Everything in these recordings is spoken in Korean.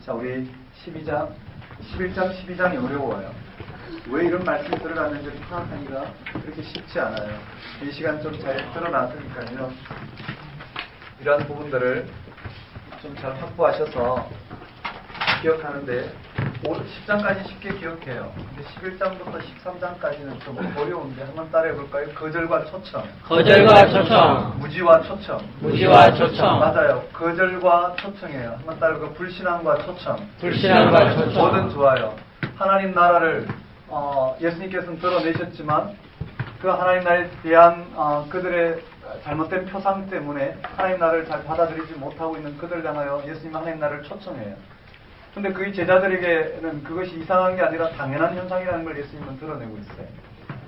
자, 우리 11장, 12장이 어려워요. 왜 이런 말씀이 들어갔는지 파악하기가 그렇게 쉽지 않아요. 이 시간 좀 잘 들어놨으니까요. 이러한 부분들을 좀 잘 확보하셔서 기억하는데 10장까지 쉽게 기억해요. 근데 11장부터 13장까지는 좀 어려운데 한번 따라해 볼까요? 거절과 초청. 거절과 초청. 무지와 초청. 무지와 초청. 맞아요. 거절과 초청이에요. 한번 따라해 볼까요? 불신앙과 초청. 불신앙과 초청. 뭐든 좋아요. 하나님 나라를 예수님께서는 드러내셨지만 그 하나님 나라에 대한 그들의 잘못된 표상 때문에 하나님 나라를 잘 받아들이지 못하고 있는 그들을 향하여 예수님은 하나님 나라를 초청해요. 근데 그 제자들에게는 그것이 이상한 게 아니라 당연한 현상이라는 걸 예수님은 드러내고 있어요.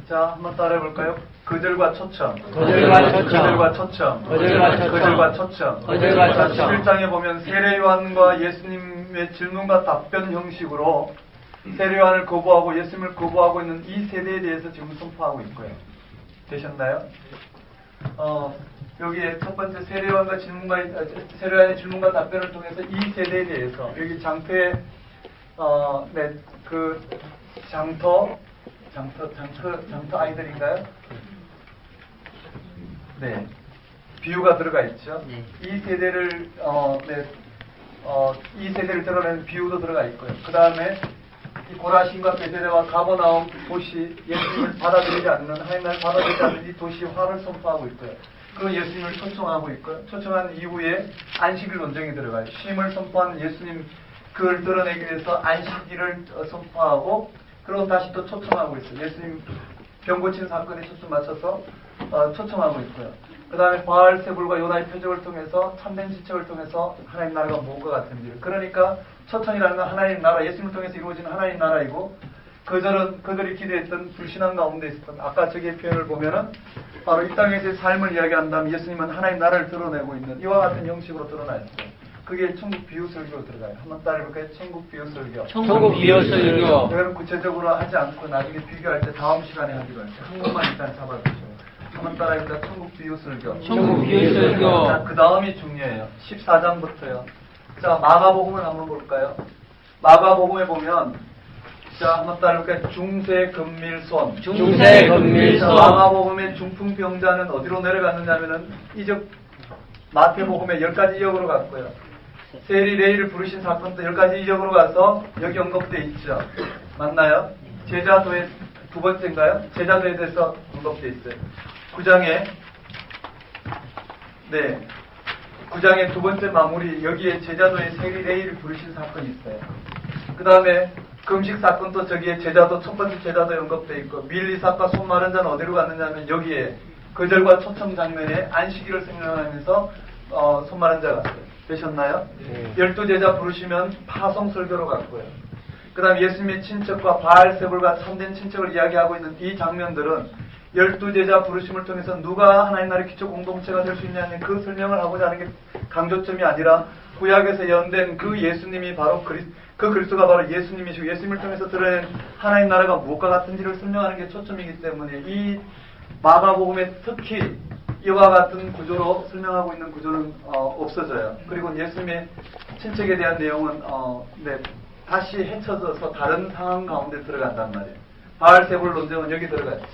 자, 한번 따라해 볼까요? 거절과 초청. 거절과 초청. 거절과 초청. 거절과 초청. 거절과 초청. 거절과 초청. 11장에 보면 세례 요한과 예수님의 질문과 답변 형식으로 세례 요한을 거부하고 예수님을 거부하고 있는 이 세대에 대해서 지금 선포하고 있고요. 되셨나요? 여기에 첫 번째 세례 요한의 질문과 답변을 통해서 이 세대에 대해서 여기 장터에 그 장터 아이들인가요? 네, 비유가 들어가 있죠. 이 세대를 이 세대를 드러내는 비유도 들어가 있고요. 그 다음에 이 고라신과 베데레와 가버나움 도시, 예수님을 받아들이지 않는 하나님을 받아들이지 않는 이 도시 화를 선포하고 있고요. 그 예수님을 초청하고 있고요. 초청한 이후에 안식일 논쟁이 들어가요. 쉼을 선포한 예수님 그걸 드러내기 위해서 안식일을 선포하고 그리고 다시 또 초청하고 있어요. 예수님 병 고치는 사건에 초점 맞춰서 초청하고 있고요. 그 다음에 바알세불과 요나의 표적을 통해서 참된 지책을 통해서 하나님 나라가 무엇과 같은지를, 그러니까 초청이라는 건 하나님 나라, 예수님을 통해서 이루어지는 하나님 나라이고 거절은 그들이 기대했던 불신앙 가운데 있었던 아까 저기의 표현을 보면은 바로 이 땅에서의 삶을 이야기한다면 예수님은 하나님 나라를 드러내고 있는 이와 같은 형식으로 드러나 있어요. 그게 천국 비유설교로 들어가요. 한번 따라해볼까요? 천국 비유설교. 천국 비유설교. 이거는 구체적으로 하지 않고 나중에 비교할 때 다음 시간에 하기로 할게요. 한 것만 일단 잡아주세요. 한번 따라해볼까요? 천국 비유설교. 천국 비유설교. 자, 그 다음이 중요해요. 14장부터요. 자, 마가복음을 한번 볼까요? 마가복음에 보면 자, 한번 따라해볼까요? 중세금밀손. 중세금밀손. 마가복음의 중풍병자는 어디로 내려갔느냐면은 이적 마태복음의 10가지 이적으로 갔고요. 세리 레이를 부르신 사건도 10가지 이적으로 가서 여기 언급되어 있죠. 맞나요? 제자도의 두 번째인가요? 제자도에 대해서 언급되어 있어요. 9장에 네, 9장의 두 번째 마무리, 여기에 제자도의 세리 레이를 부르신 사건이 있어요. 그 다음에 금식 사건도 저기에 제자도, 첫 번째 제자도에 언급되어 있고, 밀리사과 손 마른 자는 어디로 갔느냐 하면 여기에 거절과 초청 장면에 안식일을 생각하면서 손 마른 자가 갔어요. 되셨나요? 네. 12제자 부르시면 파송설교로 갔고요. 그 다음에 예수님의 친척과 바알세불과 참된 친척을 이야기하고 있는 이 장면들은 12제자 부르심을 통해서 누가 하나님 나라의 기초 공동체가 될 수 있냐는 그 설명을 하고자 하는 게 강조점이 아니라 구약에서 예언된 그 예수님이 바로 그 그리스도가 바로 예수님이시고 예수님을 통해서 드러낸 하나님 나라가 무엇과 같은지를 설명하는 게 초점이기 때문에 이 마가복음에 특히 이와 같은 구조로 설명하고 있는 구조는 없어져요. 그리고 예수님의 친척에 대한 내용은 다시 헤쳐져서 다른 상황 가운데 들어간단 말이에요. 바알세불 논쟁은 여기 들어갔죠.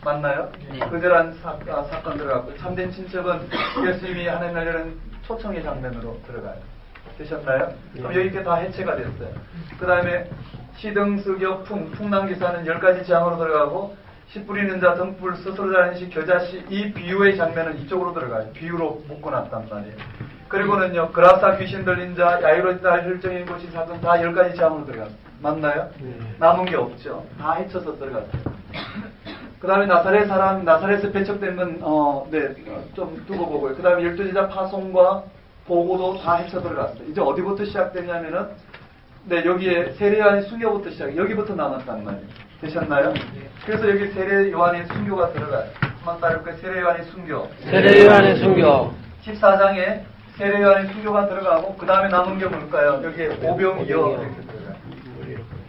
맞나요? 네. 그들한 사건 들어갔고 참된 친척은 예수님이 하나님 나라는 초청의 장면으로 들어가요. 되셨나요? 그럼 여기게 다 해체가 됐어요. 그 다음에 시등스교 풍랑기사는 10가지 재앙으로 들어가고 씨 뿌리는 자, 등불, 스스로 자는 시, 겨자씨, 이 비유의 장면은 이쪽으로 들어가요. 비유로 묶어놨단 말이에요. 그리고는요, 그라사 귀신 들린 자, 야이로 자, 혈정인 곳이 사건 다 10가지 재앙으로 들어가요. 맞나요? 남은 게 없죠. 다 헤쳐서 들어갔어요. 그 다음에 나사렛 사람, 나사렛에 배척된 건, 좀 두고 보고요. 그 다음에 12제자 파송과 보고도 다 헤쳐 들어갔어요. 이제 어디부터 시작되냐면은, 여기에 세례 요한의 순교부터 여기부터 남았단 말이에요. 되셨나요? 그래서 여기 세례 요한의 순교가 들어가요. 한번 따라볼까요? 세례 요한의 순교. 세례 요한의 순교. 14장에 세례 요한의 순교가 들어가고, 그 다음에 남은 게 뭘까요? 여기에 오병이어 이렇게 들어가요.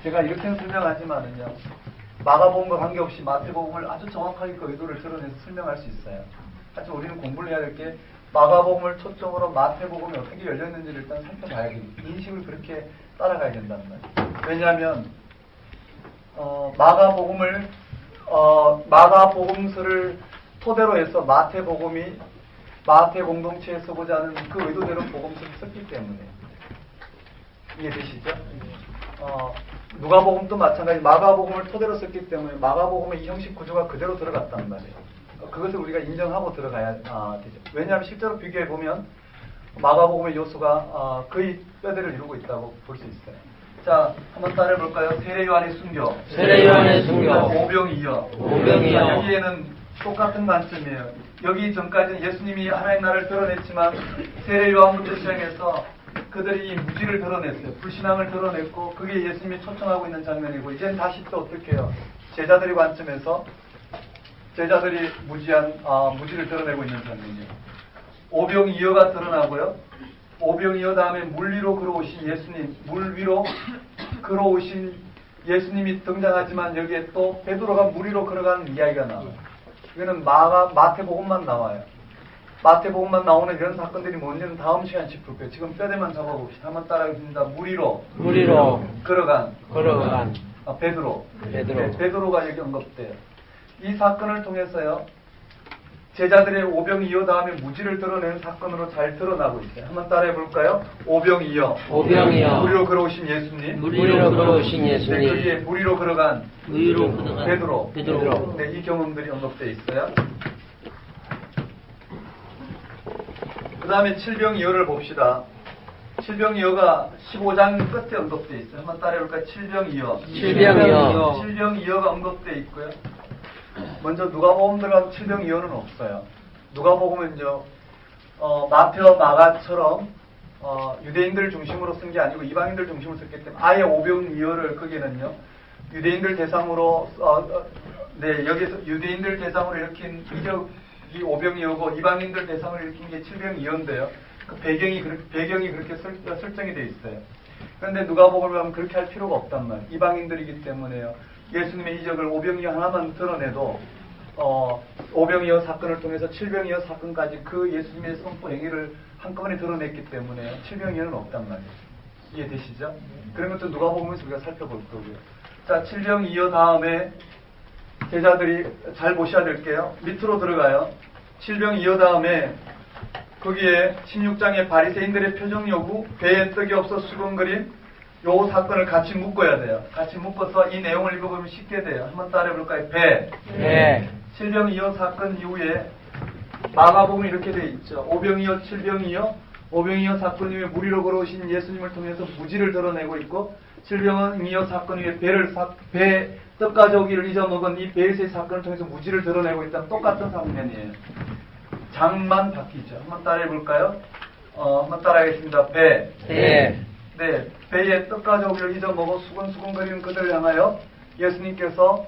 제가 이렇게 설명하지만은요, 마가복음과 관계없이 마태복음을 아주 정확하게 그 의도를 드러내서 설명할 수 있어요. 하지만 우리는 공부를 해야 될 게 마가복음을 초점으로 마태복음이 어떻게 열렸는지를 일단 살펴봐야 됩니다. 인식을 그렇게 따라가야 된단 말이에요. 왜냐하면 마가복음서를 토대로 해서 마태복음이 마태 공동체에 서고자 하는 그 의도대로 복음서를 썼기 때문에 이해되시죠? 누가복음도 마찬가지 마가복음을 토대로 썼기 때문에 마가복음의 이 형식 구조가 그대로 들어갔단 말이에요. 그것을 우리가 인정하고 들어가야 되죠. 왜냐하면 실제로 비교해 보면 마가복음의 요소가 거의 뼈대를 이루고 있다고 볼 수 있어요. 자, 한번 따라해 볼까요? 세례요한의 순교, 세례요한의 순교, 오병이어. 오병이어. 여기에는 똑같은 관점이에요. 여기 전까지는 예수님이 하나님 나라를 드러냈지만 세례요한부터 시작해서 그들이 이 무지를 드러냈어요. 불신앙을 드러냈고 그게 예수님이 초청하고 있는 장면이고 이제는 다시 또 어떻게 해요? 제자들의 관점에서 제자들이 무지를 드러내고 있는 장면이에요. 오병이어가 드러나고요. 오병이어 다음에 물 위로 걸어오신 예수님, 물 위로 걸어오신 예수님이 등장하지만 여기에 또 베드로가 물 위로 걸어가는 이야기가 나와요. 이거는 마태복음만 나와요. 마태복음만 나오는 이런 사건들이 뭔지는 다음 시간 짚을 거예요. 지금 뼈대만 잡아봅시다. 한번 따라하겠습니다. 물 위로 걸어간 베드로. 네, 베드로가 여기 언급돼요. 이 사건을 통해서요. 제자들의 오병이어 다음에 무지를 드러내는 사건으로 잘 드러나고 있어요. 한번 따라해 볼까요? 오병이어. 물 위로 걸어오신 예수님. 네, 거기에 물 위로 걸어간 베드로. 네, 이 경험들이 언급되어 있어요. 그 다음에 칠병이어를 봅시다. 칠병이어가 15장 끝에 언급되어 있어요. 한번 따라해 볼까요? 칠병이어. 칠병이어가 언급되어 있고요. 먼저 누가복음 들어가면 칠병이어는 없어요. 누가복음은요, 마태와 마가처럼 유대인들 중심으로 쓴 게 아니고 이방인들 중심으로 썼기 때문에 아예 오병이어를 거기는요 유대인들 대상으로 여기서 유대인들 대상으로 일으킨 이적이 오병이어고 이방인들 대상으로 일으킨 게 칠병이어인데요. 그 배경이 그렇게 설정이 되어 있어요. 그런데 누가복음을 하면 그렇게 할 필요가 없단 말이에요. 이방인들이기 때문에요. 예수님의 이적을 오병이어 하나만 드러내도 오병이어 사건을 통해서 칠병이어 사건까지 그 예수님의 선포 행위를 한꺼번에 드러냈기 때문에 칠병이어는 없단 말이에요. 이해되시죠? 그런 것도 누가복음에서 우리가 살펴볼 거고요. 자, 칠병이어 다음에 제자들이 잘 보셔야 될게요. 밑으로 들어가요. 칠병이어 다음에 거기에 16장의 바리새인들의 표정 요구, 배에 떡이 없어 수건거림 요 사건을 같이 묶어야 돼요. 같이 묶어서 이 내용을 읽어보면 쉽게 돼요. 한번 따라해 볼까요? 칠병이어 사건 이후에 마가복음이 이렇게 되어 있죠. 오병이어, 칠병이어, 오병이어 사건 이후에 물 위로 걸어오신 예수님을 통해서 무지를 드러내고 있고 칠병이어 사건 이후에 배 떡가져오기를 잊어먹은 이 베이스의 사건을 통해서 무지를 드러내고 있다는 똑같은 장면이에요. 장만 바뀌죠. 한번 따라해 볼까요? 한번 따라하겠습니다. 네, 배에 떡가져오기를 잊어먹어 수근수근거리는 그들을 향하여 예수님께서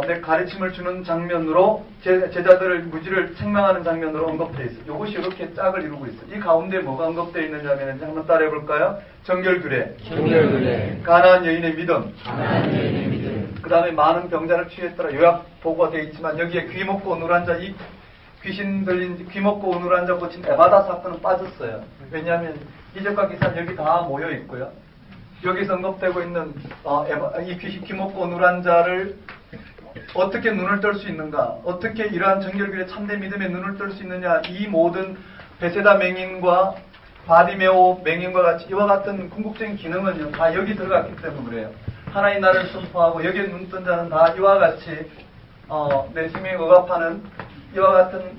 내 가르침을 주는 장면으로 제자들을 무지를 책망하는 장면으로 언급되어 있어요. 이것이 이렇게 짝을 이루고 있어요. 이 가운데 뭐가 언급되어 있는 장면인지 한번 따라해 볼까요? 정결규례, 가나안 여인의 믿음, 그 다음에 많은 병자를 취했더라. 요약 보고가 되어 있지만 여기에 귀 먹고 누란 자, 이 귀신 들린 귀 먹고 누란 자 고친 에바다 사건은 빠졌어요. 왜냐하면 이적과 기사는 여기 다 모여 있고요. 여기서 언급되고 있는 이 귀 먹고 누란 자를 어떻게 눈을 뜰 수 있는가, 어떻게 이러한 정결교의 참된 믿음에 눈을 뜰 수 있느냐, 이 모든 베세다 맹인과 바디메오 맹인과 같이 이와 같은 궁극적인 기능은요 다 여기 들어갔기 때문에 그래요. 하나님 나라를 선포하고 여기에 눈 뜬 자는 다 이와 같이 내 생명에 억압하는 이와 같은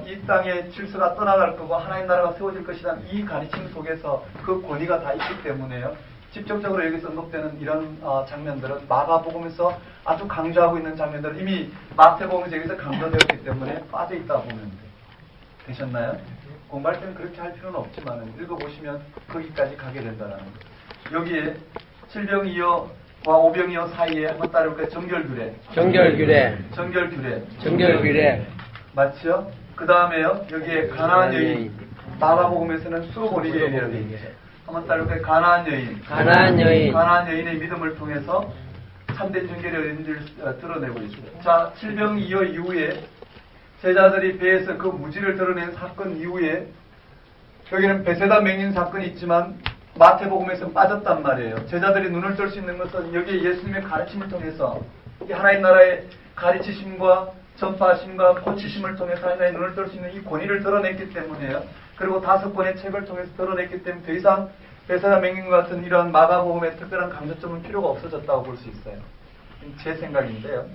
이 땅의 질서가 떠나갈 거고 하나님 나라가 세워질 것이라는 이 가르침 속에서 그 권위가 다 있기 때문에요. 직접적으로 여기서 언급되는 이런 장면들은 마가복음에서 아주 강조하고 있는 장면들은 이미 마태복음에서 여기서 강조되었기 때문에 빠져있다고 보면 되셨나요? 공부할 때는 그렇게 할 필요는 없지만 읽어보시면 거기까지 가게 된다는 거예요. 여기에 칠병이어와 오병이어 사이에 한번 따라볼까요? 정결규례 맞죠? 그 다음에요 여기에 가나안 여인, 마가복음에서는 수고리에라고 되어 있죠. 한번 따라볼까요? 가나안 여인의 믿음을 통해서 참된 정결의 의미를 드러내고 있어요. 자, 칠병이어 이후에 제자들이 배에서 그 무지를 드러낸 사건 이후에 여기는 베세다 맹인 사건이 있지만 마태복음에서 빠졌단 말이에요. 제자들이 눈을 뜰 수 있는 것은 여기에 예수님의 가르침을 통해서 이 하나님 나라의 가르치심과 전파하심과 고치심을 통해서 하나님의 눈을 뜰 수 있는 이 권위를 드러냈기 때문이에요. 그리고 5권의 책을 통해서 드러냈기 때문에 더 이상 베세다 맹인과 같은 이러한 마가복음의 특별한 강조점은 필요가 없어졌다고 볼 수 있어요. 제 생각인데요.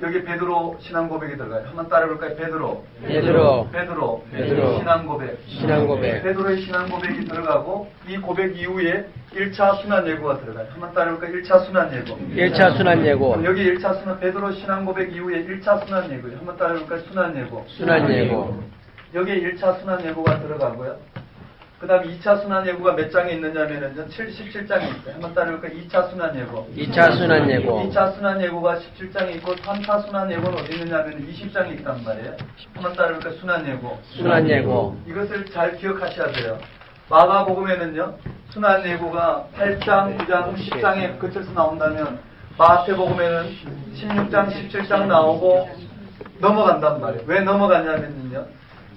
여기 베드로 신앙 고백이 들어가요. 한번 따라해볼까요? 베드로 신앙 고백. 베드로의 신앙 고백이 들어가고 이 고백 이후에 1차 순환 예고가 들어가요. 한번 따라해볼까요? 1차 순환 예고. 여기 1차 순환 베드로 신앙 고백 이후에 1차 순환 예고예요. 한번 따라해볼까요? 순환 예고. 여기에 1차 순환 예고가 들어가고요. 그 다음에 2차 순환 예고가 몇 장에 있느냐면은 77장에 있어요. 한번 따라해볼까요? 2차 순환 예고. 2차 순환 예고가 17장에 있고 3차 순환 예고는 어디 있느냐면 20장에 있단 말이에요. 한번 따라해볼까요? 순환 예고. 이것을 잘 기억하셔야 돼요. 마가복음에는요. 순환 예고가 8장, 9장, 10장에 그쳐서 나온다면 마태복음에는 16장, 17장 나오고 넘어간단 말이에요. 왜 넘어가냐면요.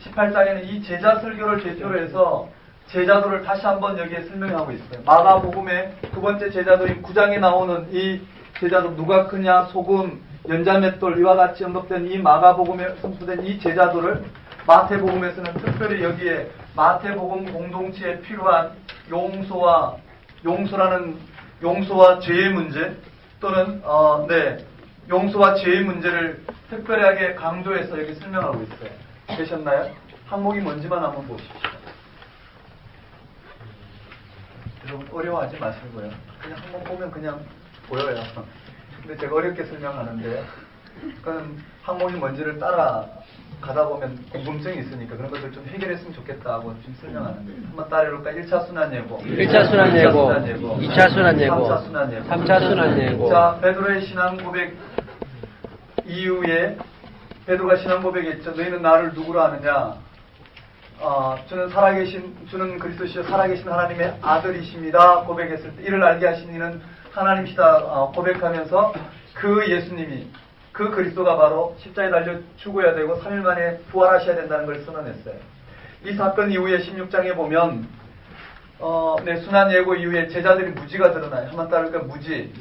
18장에는 이 제자 설교를 대표로 해서 제자도를 다시 한번 여기에 설명하고 있어요. 마가복음의 두 번째 제자도인 9장에 나오는 이 제자도 누가 크냐, 소금, 연자맷돌 이와 같이 언급된 이 마가복음에 선포된 이 제자도를 마태복음에서는 특별히 여기에 마태복음 공동체에 필요한 용서와 죄의 문제 또는 용서와 죄의 문제를 특별하게 강조해서 여기 설명하고 있어요. 되셨나요? 항목이 뭔지만 한번 보십시오. 여러분 어려워하지 마시고요. 그냥 한번 보면 그냥 보여요. 근데 제가 어렵게 설명하는데 그건 항목이 뭔지를 따라가다 보면 궁금증이 있으니까 그런 것들 좀 해결했으면 좋겠다고 좀 설명하는 거예요. 한번 따라해볼까? 1차 순환 예고, 2차 순환 예고, 3차 순환 예고. 자, 베드로의 신앙 고백 이후에 베드로가 신앙 고백했죠. 너희는 나를 누구로 아느냐? 주는 그리스도시요 살아계신 하나님의 아들이십니다. 고백했을 때 이를 알게 하신 이는 하나님이시다 고백하면서 그 예수님이 그 그리스도가 바로 십자가에 달려 죽어야 되고 3일 만에 부활하셔야 된다는 걸 선언했어요. 이 사건 이후에 16장에 보면 순환 예고 이후에 제자들이 무지가 드러나요. 한번 따를까요? 무지.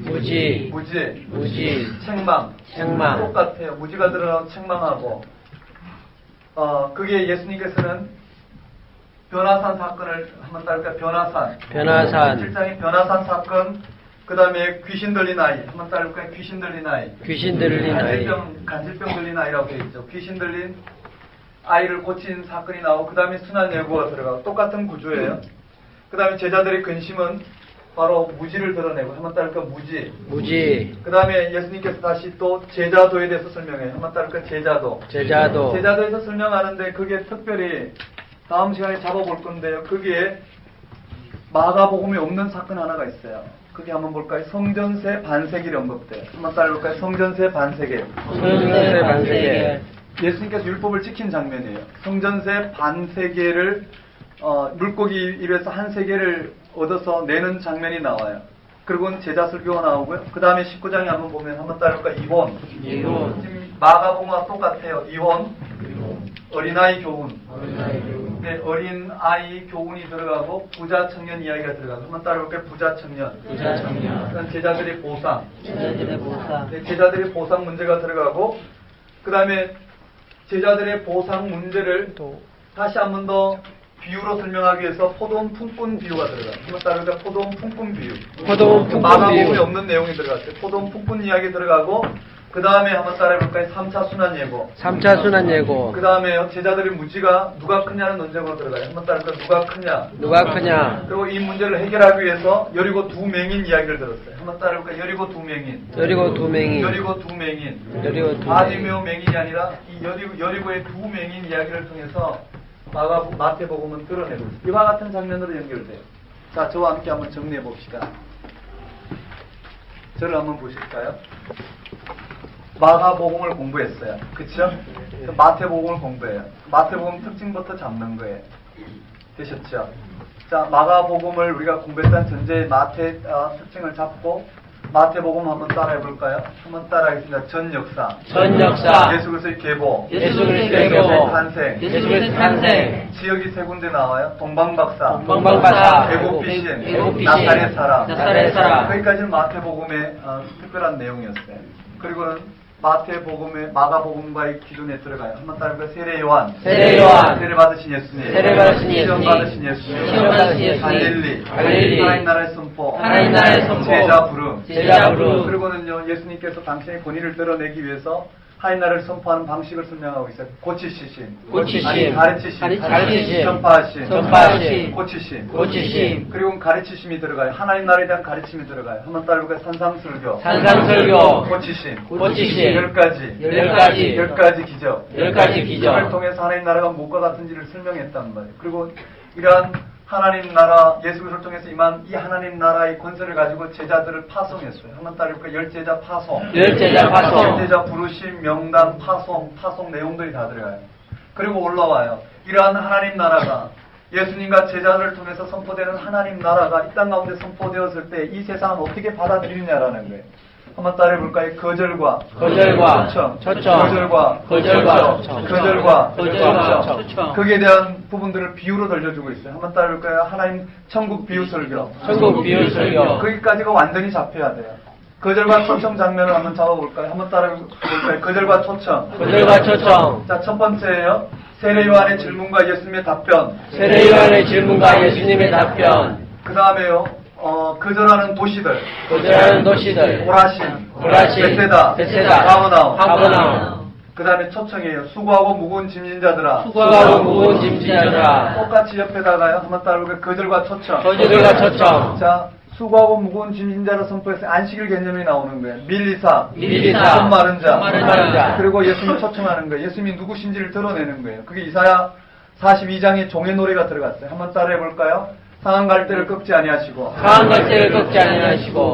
책망. 똑같아요. 무지가 드러나고 책망하고. 그게 예수님께서는 변화산 사건을 한번 따를까요? 변화산. 7장의 변화산 사건. 그 다음에 귀신 들린 아이. 한번 따를까요? 귀신 들린 아이. 간질병 들린 아이라고 되어 있죠. 귀신 들린 아이를 고친 사건이 나오고 그 다음에 순환 예고가 들어가고 똑같은 구조예요. 그 다음에 제자들의 근심은 바로 무지를 드러내고 한번 따를까 무지. 그 다음에 예수님께서 다시 또 제자도에 대해서 설명해요. 한번 따를까 제자도에서 설명하는데 그게 특별히 다음 시간에 잡아볼 건데요. 그게 마가복음에 없는 사건 하나가 있어요. 그게 한번 볼까요? 성전세 반세기를 언급돼요. 한번 따라볼까요? 성전세 반세기. 예수님께서 율법을 지킨 장면이에요. 성전세 반세계를 물고기 입에서 한 세계를 얻어서 내는 장면이 나와요. 그리고 제자 설교가 나오고요. 그 다음에 19장에 한번 보면 한번 따를까 이혼. 지금 마가복음과 똑같아요. 이혼. 어린아이 교훈. 네, 어린아이 교훈이 들어가고 부자 청년 이야기가 들어가고 한번 따라볼까요? 부자 청년. 제자들의 보상. 네, 제자들의 보상 문제가 들어가고 그 다음에 제자들의 보상 문제를 다시 한 번 더 비유로 설명하기 위해서 포도원 품꾼 비유가 들어가요. 한번 따라볼까요? 포도원 품꾼 비유. 마가복음에 없는 내용이 들어갔어요. 포도원 품꾼 이야기 들어가고 그 다음에 한번 따라해볼까요? 3차 순환 예고. 그 다음에 제자들의 무지가 누가 크냐는 논쟁으로 들어가요. 한번 따라해볼까요? 누가 크냐. 그리고 이 문제를 해결하기 위해서 여리고 두 맹인 이야기를 들었어요. 한번 따라해볼까요? 여리고 두 맹인. 바디메오 맹인이 아니라 이 여리고의 두 맹인 이야기를 통해서 마태복음은 드러내고 있어요. 이와 같은 장면으로 연결돼요. 자, 저와 함께 한번 정리해 봅시다. 저를 한번 보실까요? 마가복음을 공부했어요. 그쵸? 마태복음을 공부해요. 마태복음 특징부터 잡는 거예요. 되셨죠? 자, 마가복음을 우리가 공부했던 전제의 마태 특징을 잡고 마태복음 한번 따라해 볼까요? 한번 따라하겠습니다. 전 역사. 전 역사. 예수 그리스도의 계보. 예수 그리스도의 계보. 탄생. 예수 그리스도의 탄생. 지역이 세 군데 나와요. 동방박사. 동방박사. 애굽 귀신. 나사렛 사람. 나사렛 사람. 거기까지는 마태복음의 특별한 내용이었어요. 그리고는 마태복음의 마가복음과의 기준에 들어가요. 한번 따라해볼까요? 세례 요한. 세례 요한. 세례 받으신 예수님. 세례 받으신 예수님. 시험 받으신 예수님. 시험 받으신 예수님. 갈릴리. 갈릴리. 하나님 나라의 선포. 하나님 나라의 선포. 제자 부름. 제자 부름. 그리고는요, 예수님께서 당신의 권위를 드러내기 위해서 하나님 나라를 선포하는 방식을 설명하고 있어요. 고치시심. 고치심. 가르치심. 가르치심. 전파하심. 전파하심. 고치심. 고치심. 그리고 가르치심이 들어가요. 하나님 나라에 대한 가르침이 들어가요. 한번 따라해볼까요? 산상설교. 산상설교. 고치심. 고치심. 10가지. 10가지. 10가지 기적. 10가지 기적. 기적을 통해서 하나님 나라가 무엇과 같은지를 설명했단 말이에요. 그리고 이러한 하나님 나라, 예수 그리스도를 통해서 임한 이 하나님 나라의 권세를 가지고 제자들을 파송했어요. 한번 따라해볼까요? 열제자 파송. 열제자 파송. 열제자 부르심, 명단, 파송 내용들이 다 들어가요. 그리고 올라와요. 이러한 하나님 나라가 예수님과 제자들을 통해서 선포되는 하나님 나라가 이 땅 가운데 선포되었을 때 이 세상은 어떻게 받아들이냐라는 거예요. 한번 따라해볼까요? 거절과 초청. 거절과 초청. 거기에 대한 부분들을 비유로 들려주고 있어요. 한번 따라해볼까요? 하나님 천국 비유 설교. 천국 비유 설교. 거기까지가 완전히 잡혀야 돼요. 거절과 초청 장면을 한번 잡아볼까요? 한번 따라해볼까요? 거절과 초청. 거절과 초청. 자, 첫 번째예요. 세례 요한의 질문과 예수님의 답변. 세례 요한의 질문과 예수님의 답변. 그 다음에요. 거절하는 도시들. 거절하는 도시들. 고라신. 베세다. 가버나움. 그 다음에 초청이에요. 수고하고 무거운 짐진자들아. 수고하고 무거운 짐진자들아. 똑같이 옆에다가요. 한번 따라해볼까요? 거절과 초청. 거절과 초청. 자, 수고하고 무거운 짐진자를 선포해서 안식일 개념이 나오는 거예요. 밀리사. 손 마른 자. 그리고 예수님 초청하는 거예요. 예수님이 누구신지를 드러내는 거예요. 그게 이사야 42장에 종의 노래가 들어갔어요. 한번 따라해볼까요? 상한 갈대를 꺾지 아니하시고.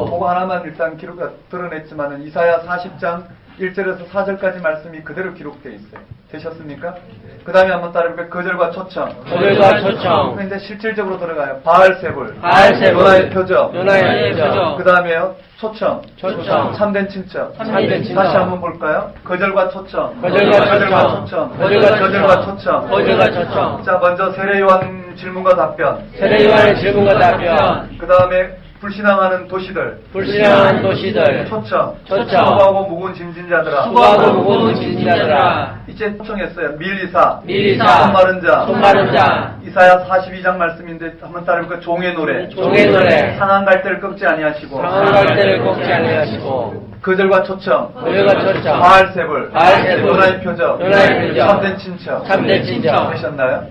그거 하나만 일단 드러냈지만은 이사야 40장 1절에서 4절까지 말씀이 그대로 기록되어 있어요. 되셨습니까? 그 다음에 한번 따라해볼까요? 거절과 초청. 근데 실질적으로 들어가요. 바알세불. 요나의 표적. 그 다음에요. 초청. 참된 친척. 다시 한번 볼까요? 거절과 초청. 거절과 초청. 자, 먼저 세례 요한 질문과 답변. 그 다음에 불신앙하는 도시들. 초청. 수고하고 무거운 짐진자들아. 이제 초청했어요. 밀리사. 손 마른 자. 이사야 42장 말씀인데 한번 따라해볼까요? 종의 노래. 상한 갈대를 꺾지 아니하시고. 거절과 초청. 바알세불. 요나의 표적. 참된 친척. 되셨나요?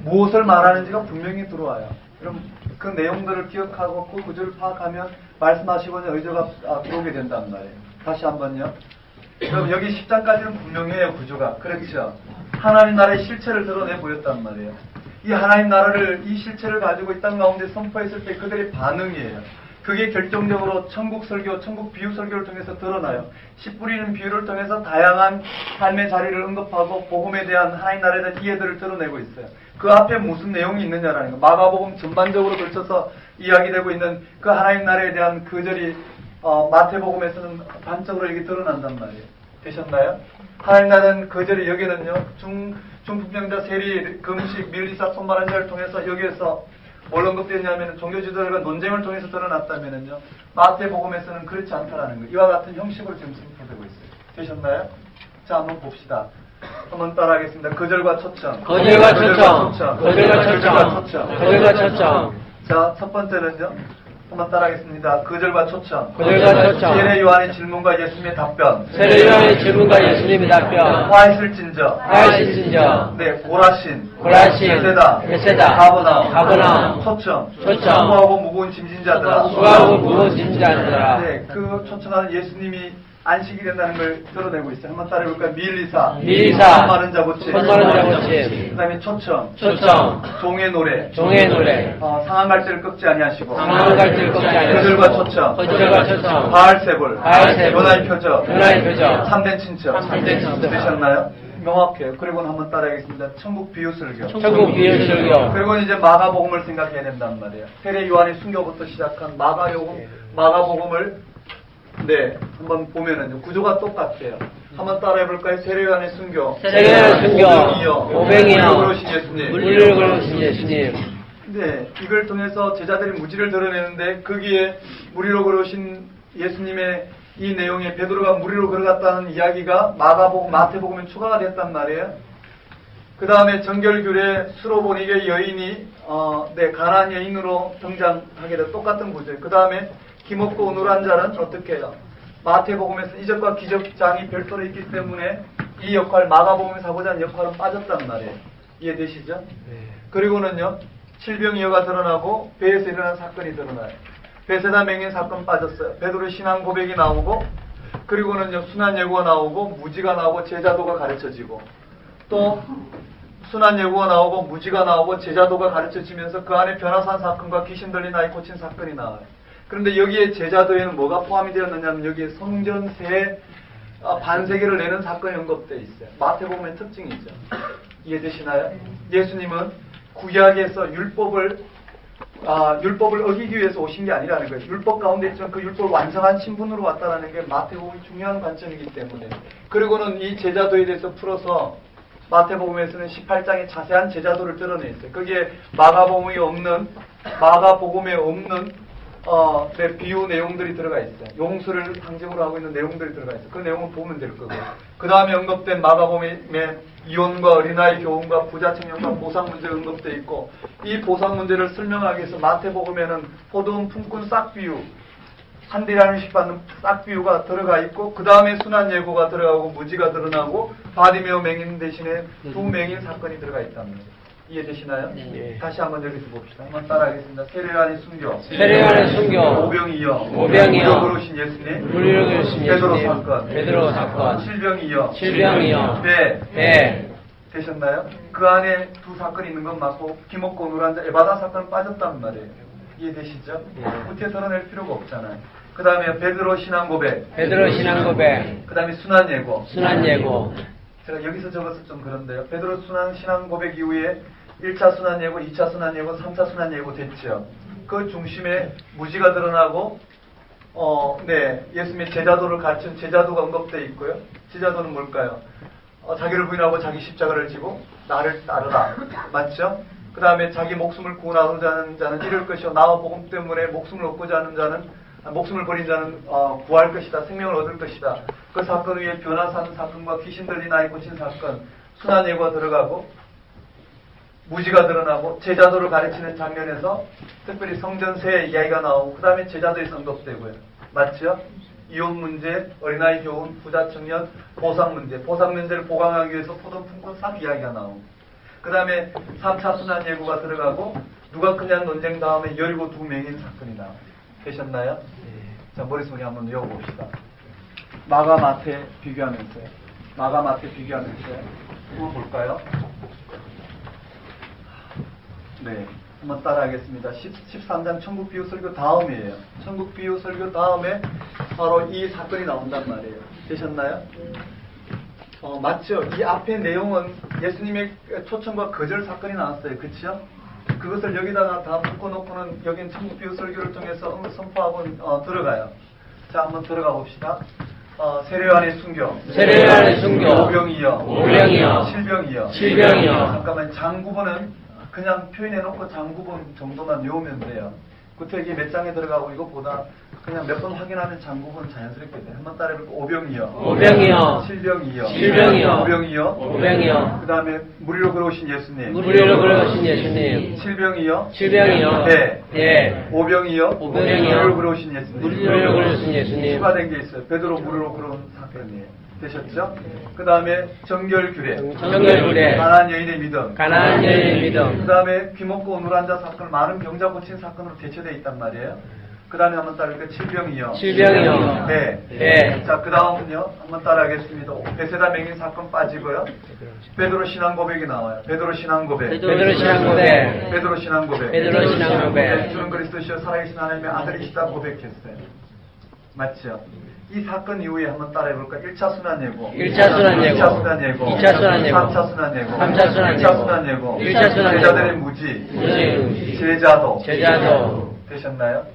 무엇을 말하는지가 분명히 들어와요. 그럼 그 내용들을 기억하고 그 구조를 파악하면 말씀하시고는 의도가 들어오게 된단 말이에요. 다시 한번요. 그럼 여기 10장까지는 분명해요, 구조가. 그렇죠. 하나님 나라의 실체를 드러내 보였단 말이에요. 이 하나님 나라를, 이 실체를 가지고 이 땅 가운데 선포했을 때 그들의 반응이에요. 그게 결정적으로 천국 설교, 천국 비유 설교를 통해서 드러나요. 씨 뿌리는 비유를 통해서 다양한 삶의 자리를 언급하고 복음에 대한 하나님 나라에 대한 이해들을 드러내고 있어요. 그 앞에 무슨 내용이 있느냐라는 거. 마가복음 전반적으로 걸쳐서 이야기되고 있는 그 하나님 나라에 대한 거절이 마태복음에서는 반적으로 이게 드러난단 말이에요. 되셨나요? 하나님 나라는 거절이 여기는요. 중풍병자 세리, 금식, 밀리사, 손 마른 자를 통해서 여기에서 뭘 언급되냐면 종교 지도자들과 논쟁을 통해서 드러났다면은요. 마태복음에서는 그렇지 않다라는 거. 이와 같은 형식으로 지금 선포되고 있어요. 되셨나요? 자, 한번 봅시다. 한번 따라하겠습니다. 거절과 초청. 자, 첫 번째는요. 한번 따라하겠습니다. 거절과 초청. 세례 요한의 질문과 예수님의 답변. 화했을진저. 네, 고라신. 베세다. 가버나움. 초청. 수고하고 무거운 짐진자들아. 네, 그 초청하는 예수님이 안식이 된다는 걸 드러내고 있어요. 한번 따라해볼까요? 밀리사. 손 마른 자 고침. 그 다음에 초청. 종의 노래. 상한 갈대를 꺾지 아니하시고. 거절과 초청. 바알세불. 요나의 표적. 참된 친척. 되셨나요? 명확해요. 그리고는 한번 따라하겠습니다. 천국 비유 설교. 그리고 이제 마가복음을 생각해야 된단 말이에요. 세례 요한의 순교부터 시작한 마가복음을 네, 한번 보면은 구조가 똑같아요. 한번 따라해볼까요? 세례요한의 순교, 세례요한의 순교, 오병이어, 그러신 예수님. 물리를 그러신 예수님. 네, 이걸 통해서 제자들이 무지를 드러내는데 거기에 무리로 걸어오신 예수님의 이 내용에 베드로가 무리로 걸어갔다는 이야기가 마가복음, 마태복음에 추가가 됐단 말이에요. 그 다음에 정결교례 수로보니게 여인이 가나안 여인으로 등장하게 된 똑같은 구조예요. 그 다음에 기먹고 누란 자는 어떻게 해요? 마태복음에서 이적과 기적장이 별도로 있기 때문에 이 역할, 마가복음에서 하고자 하는 역할은 빠졌단 말이에요. 이해되시죠? 그리고는요, 칠병이어가 드러나고 배에서 일어난 사건이 드러나요. 베세다 맹인 사건 빠졌어요. 베드로의 신앙 고백이 나오고, 그리고는요, 순환 예고가 나오고, 무지가 나오고, 제자도가 가르쳐지고, 또 순환 예고가 나오고, 무지가 나오고, 제자도가 가르쳐지면서 그 안에 변화산 사건과 귀신 들린 아이 고친 사건이 나와요. 그런데 여기에 제자도에는 뭐가 포함이 되었느냐면 여기에 성전세 반세계를 내는 사건이 언급되어 있어요. 마태복음의 특징이죠. 이해되시나요? 예수님은 구약에서 율법을 어기기 위해서 오신 게 아니라는 거예요. 율법 가운데 있지만 그 율법을 완성한 신분으로 왔다는 게 마태복음의 중요한 관점이기 때문에. 그리고는 이 제자도에 대해서 풀어서 마태복음에서는 18장에 자세한 제자도를 드러내 있어요. 거기에 마가복음에 없는 비유 내용들이 들어가 있어요. 용수를 상징으로 하고 있는 내용들이 들어가 있어요. 그 내용을 보면 될 거고요. 그 다음에 언급된 마가복음에 이혼과 어린아이 교훈과 부자 청년과 보상 문제가 언급되어 있고, 이 보상 문제를 설명하기 위해서 마태복음에는 포도원 품꾼 싹비유, 한 대라는씩 받는 싹비유가 들어가 있고, 그 다음에 순환 예고가 들어가고 무지가 드러나고 바디메오 맹인 대신에 두 맹인 사건이 들어가 있답니다. 이해되시나요? 네. 다시 한번 여기서 봅시다. 한번 따라하겠습니다. 세례요한의 순교, 세례요한의 순교, 오병이어, 그러신 예수님, 물리를 그러신 베드로 예수님, 사건, 베드로 사건, 칠병이어, 배. 되셨나요? 그 안에 두 사건이 있는 건 맞고 기먹고 누란자 에바다 사건은 빠졌단 말이에요. 이해되시죠? 어떻게 드러낼 필요가 없잖아요. 그 다음에 베드로 신앙 고백, 그 다음에 순환 예고. 제가 여기서 적어서 좀 그런데요. 베드로 신앙 고백 이후에 1차 순환 예고, 2차 순환 예고, 3차 순환 예고 됐죠. 그 중심에 무지가 드러나고, 예수님의 제자도를 가르친 제자도가 언급되어 있고요. 제자도는 뭘까요? 자기를 부인하고 자기 십자가를 지고 나를 따르라. 맞죠? 그 다음에 자기 목숨을 구원하고자 하는 자는 잃을 것이요, 나와 복음 때문에 목숨을 얻고자 하는 자는, 목숨을 버린 자는 구할 것이다. 생명을 얻을 것이다. 그 사건 위에 변화산 사건과 귀신 들린 아이 고친 사건, 순환 예고가 들어가고 무지가 드러나고 제자도를 가르치는 장면에서 특별히 성전세의 이야기가 나오고, 그 다음에 제자도에서 언급되고요. 맞죠? 이혼 문제, 어린아이 교훈, 부자 청년, 보상 문제를 보강하기 위해서 포도 품꾼 싹 이야기가 나오고, 그 다음에 3차 순환 예고가 들어가고, 누가 크냐는 논쟁 다음에 여리고 두 맹인 사건이 나와요. 되셨나요? 자, 머릿속에 한번 외워봅시다. 마가 마태 비교하면서요. 한번 볼까요? 네, 한번 따라하겠습니다. 13장 천국 비유 설교 다음이에요. 천국 비유 설교 다음에 바로 이 사건이 나온단 말이에요. 되셨나요? 맞죠? 이 앞에 내용은 예수님의 초청과 거절 사건이 나왔어요. 그렇죠? 그것을 여기다가 다 묶어놓고는 여긴 천국 비유 설교를 통해서 선포하고 들어가요. 자, 한번 들어가 봅시다. 세례요한의 순교, 오병이어, 칠병이어. 잠깐만, 장구본은 그냥 표현해놓고 장구본 정도만 외우면 돼요. 구태기 몇 장에 들어가고 이것보다 그냥 몇 번 확인하면 장구본은 자연스럽게 돼요. 한번 따라해볼게요. 오병이어, 칠병이어. 그 다음에 무리로 걸어오신 예수님, 칠병이어, 배. 오병이어, 무리로 걸어오신 예수님. 추가된 게 있어요. 베드로 무리로 걸어온 사건이에요. 되셨죠? 그 다음에 정결규례, 가나안 여인의 믿음. 그 다음에 귀먹고 누란 자 사건, 많은 병자 고친 사건으로 대처되어 있단 말이에요. 그 다음에 한번 따라할게요. 칠병이요. 네. 자, 그 다음은요. 한번 따라하겠습니다. 베세다 맹인 사건 빠지고요. 베드로 신앙 고백이 나와요. 베드로 신앙 고백. 주는 그리스도시여 살아계신 하나님의 아들이시다 고백했어요. 맞죠? 이 사건 이후에 한번 따라해볼까요? 1차 순환 예고, 2차 순환 예고, 3차 순환 예고, 제자들의 무지, 제자도. 되셨나요?